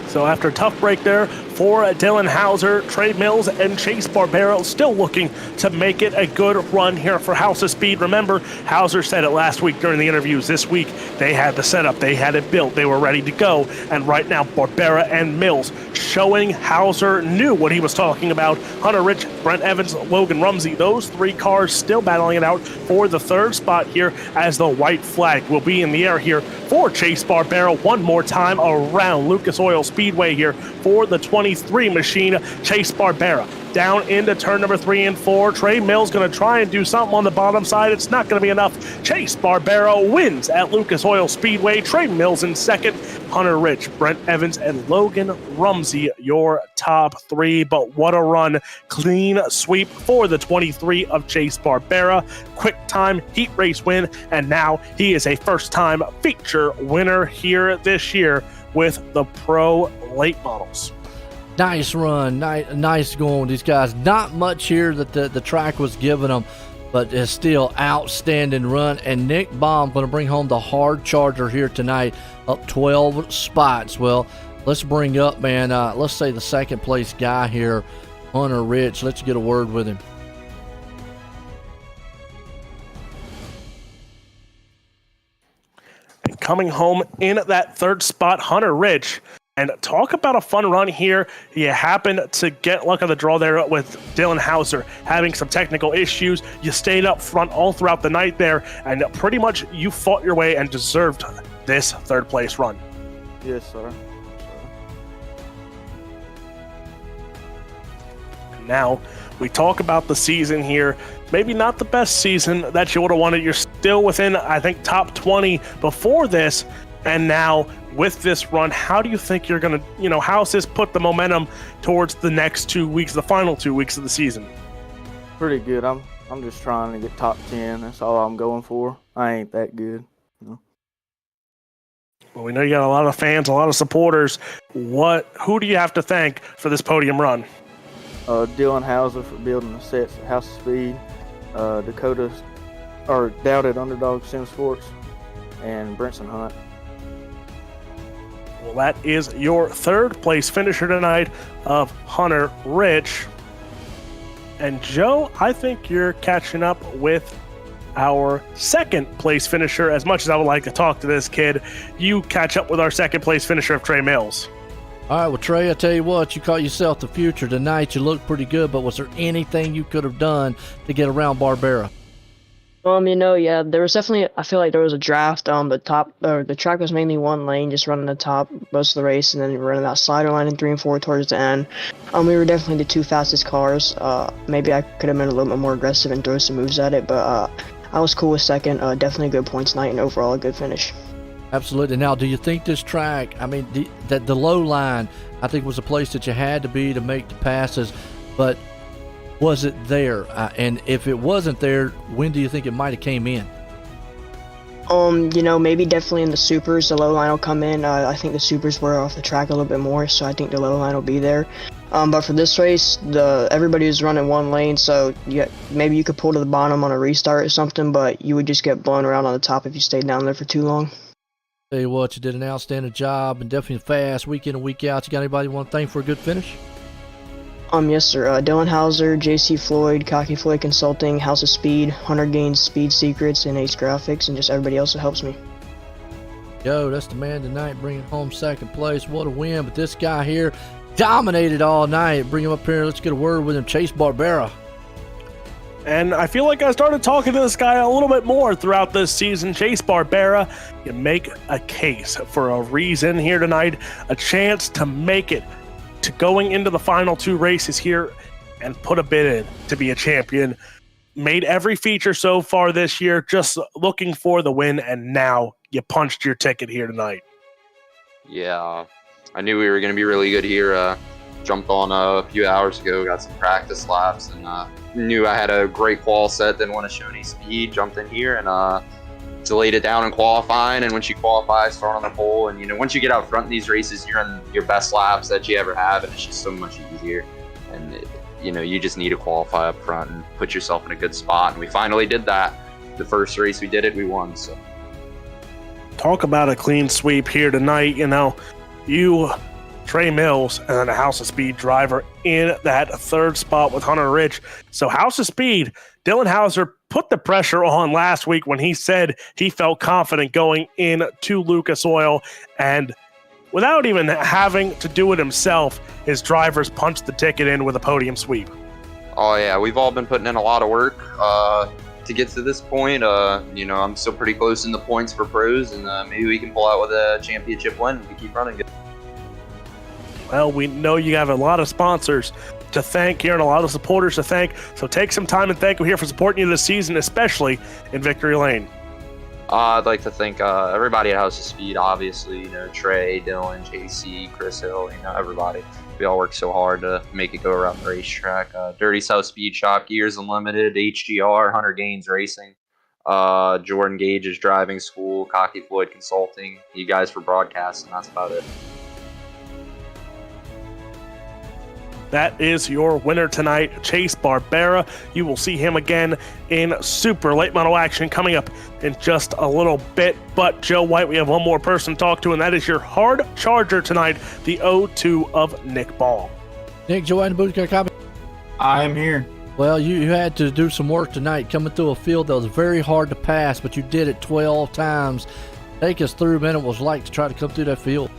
So after a tough break there for Dylan Hauser, Trey Mills, and Chase Barbera still looking to make it a good run here for House of Speed. Remember, Hauser said it last week during the interviews. This week, they had the setup. They had it built. They were ready to go. And right now, Barbera and Mills showing Hauser knew what he was talking about. Hunter Rich, Brent Evans, Logan Rumsey, those 3 cars still battling it out for the 3rd spot here as the white flag will be in the air here for Chase Barbera one more time around Lucas Oil Speedway here for the 23 machine. Chase Barbera down into turn number 3 and 4. Trey Mills going to try and do something on the bottom side. It's not going to be enough. Chase Barbera wins at Lucas Oil Speedway. Trey Mills in 2nd. Hunter Rich, Brent Evans, and Logan Rumsey, your top 3. But what a run. Clean sweep for the 23 of Chase Barbera. Quick time heat race win. And now he is a first-time feature winner here this year with the Pro Late Models. Nice run, nice going. These guys, not much here that the track was giving them, but it's still outstanding run. And Nick Baum going to bring home the hard charger here tonight, up 12 spots. Well, let's bring up, man, let's say the 2nd place guy here, Hunter Rich. Let's get a word with him. And coming home in that 3rd spot, Hunter Rich. And talk about a fun run here. You happen to get luck of the draw there with Dylan Hauser having some technical issues. You stayed up front all throughout the night there, and pretty much you fought your way and deserved this 3rd place run. Yes, sir. Now, we talk about the season here. Maybe not the best season that you would have wanted. You're still within, I think, top 20 before this. And now, with this run, how do you think you're going to, how does this put the momentum towards the next 2 weeks, the final 2 weeks of the season? Pretty good. I'm just trying to get top 10. That's all I'm going for. I ain't that good. Well, we know you got a lot of fans, a lot of supporters. Who do you have to thank for this podium run? Dylan Hauser for building the sets at House of Speed, Doubted Underdog Sim Sports, and Brinson Hunt. Well, that is your 3rd place finisher tonight of Hunter Rich. And Joe, I think you're catching up with our 2nd place finisher. As much as I would like to talk to this kid, you catch up with our 2nd place finisher of Trey Mills. All right, well, Trey, I tell you what, you call yourself the future tonight. You look pretty good, but was there anything you could have done to get around Barbera? Yeah, there was definitely, I feel like there was a draft on the top, or the track was mainly one lane, just running the top most of the race, and then running that slider line in 3 and 4 towards the end. We were definitely the 2 fastest cars. Maybe I could have been a little bit more aggressive and throw some moves at it, but I was cool with 2nd. Definitely good points tonight, and overall a good finish. Absolutely. Now, do you think this track, the low line, I think was a place that you had to be to make the passes, but was it there? And if it wasn't there, when do you think it might have came in? Maybe definitely in the supers, the low line will come in. I think the supers were off the track a little bit more, so I think the low line will be there. But for this race, everybody was running one lane, so maybe you could pull to the bottom on a restart or something, but you would just get blown around on the top if you stayed down there for too long. Tell you what, you did an outstanding job and definitely fast week in and week out. You got anybody you want to thank for a good finish? Yes, sir. Dylan Hauser, JC Floyd, Cocky Floyd Consulting, House of Speed, Hunter Gaines Speed Secrets, and Ace Graphics, and just everybody else that helps me. Yo, that's the man tonight, bringing home 2nd place. What a win. But this guy here dominated all night. Bring him up here. Let's get a word with him. Chase Barbera. And I feel like I started talking to this guy a little bit more throughout this season. Chase Barbera, you make a case for a reason here tonight, a chance to make it to going into the final 2 races here and put a bid in to be a champion. Made every feature so far this year, just looking for the win, and now you punched your ticket here tonight. Yeah, I knew we were going to be really good here. Jumped on a few hours ago, got some practice laps, and knew I had a great qual set, didn't want to show any speed, jumped in here and delayed it down in qualifying. And when she qualifies, start on the pole. And, you know, once you get out front in these races, you're in your best laps that you ever have, and it's just so much easier. And, you know, you just need to qualify up front and put yourself in a good spot. And we finally did that. The first race we did it, we won. So talk about a clean sweep here tonight. You know, you, Trey Mills, and a House of Speed driver in that 3rd spot with Hunter Rich. So House of Speed, Dylan Hauser put the pressure on last week when he said he felt confident going into Lucas Oil, and without even having to do it himself, his drivers punched the ticket in with a podium sweep. Oh yeah, we've all been putting in a lot of work to get to this point. You know, I'm still pretty close in the points for pros, and maybe we can pull out with a championship win if we keep running good. Well, we know you have a lot of sponsors to thank here and a lot of supporters to thank, so take some time and thank them here for supporting you this season, especially in Victory Lane. I'd like to thank everybody at House of Speed, obviously, you know, Trey, Dylan, JC, Chris Hill, you know, everybody. We all work so hard to make it go around the racetrack. Dirty South Speed Shop, Gears Unlimited, HGR, Hunter Gaines Racing, Jordan Gage's Driving School, Cocky Floyd Consulting, you guys for broadcasting, that's about it. That is your winner tonight, Chase Barbera. You will see him again in super late model action coming up in just a little bit. But Joe White, we have one more person to talk to, and that is your hard charger tonight, the 0-2 of Nick Ball. Nick, Joe White in the booth, got a comment? I'm here. Well, you had to do some work tonight coming through a field that was very hard to pass, but you did it 12 times. Take us through, man, what it was like to try to come through that field.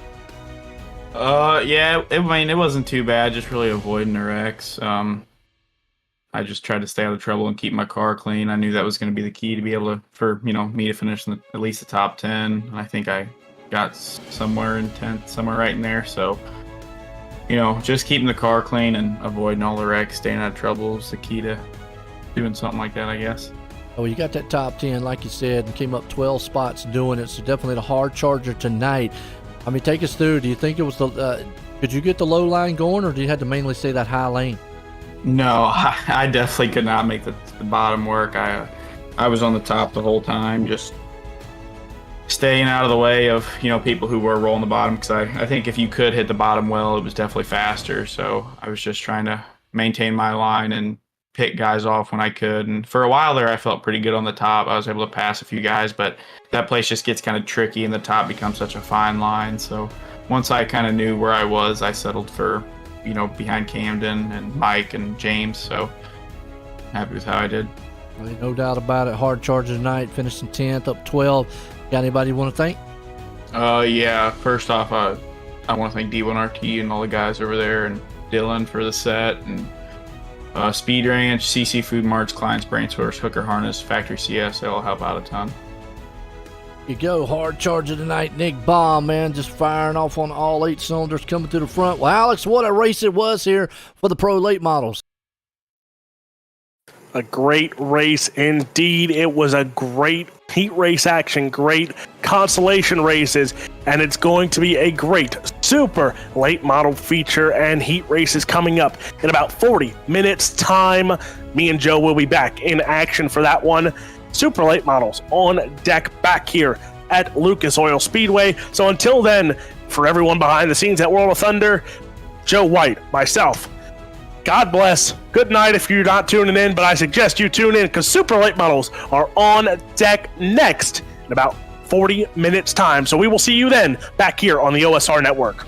Yeah, it wasn't too bad, just really avoiding the wrecks. I just tried to stay out of trouble and keep my car clean. I knew that was going to be the key to be able to, for, you know, me to finish in at least the top 10. And I think I got somewhere in 10th, somewhere right in there. So, you know, just keeping the car clean and avoiding all the wrecks, staying out of trouble is the key to doing something like that, I guess. Oh, you got that top 10, like you said, and came up 12 spots doing it. So definitely the hard charger tonight. I mean, take us through. Do you think it was the? Could you get the low line going, or do you have to mainly stay that high lane? No, I definitely could not make the bottom work. I was on the top the whole time, just staying out of the way of, you know, people who were rolling the bottom, because I think if you could hit the bottom well, it was definitely faster. So I was just trying to maintain my line and pick guys off when I could. And for a while there, I felt pretty good on the top. I was able to pass a few guys, but that place just gets kind of tricky and the top becomes such a fine line. So once I kind of knew where I was, I settled for, you know, behind Camden and Mike and James. So happy with how I did. Well, no doubt about it. Hard charger tonight, finishing 10th, up 12. Got anybody you want to thank? Yeah, first off, I want to thank D1RT and all the guys over there, and Dylan for the set, and Speed Ranch, CC Food Marts, Klein's Brain Source, Hooker Harness, Factory CS, they all help out a ton. You go, hard charger tonight. Nick Baum, man, just firing off on all 8 cylinders coming to the front. Well, Alex, what a race it was here for the Pro Late Models. A great race indeed. It was a great heat race action, great consolation races, and it's going to be a great super late model feature and heat races coming up in about 40 minutes time. Me and Joe will be back in action for that one. Super late models on deck back here at Lucas Oil Speedway. So until then, for everyone behind the scenes at World of Thunder, Joe White, myself, God bless. Good night if you're not tuning in, but I suggest you tune in because super late models are on deck next in about 40 minutes time. So we will see you then back here on the OSR Network.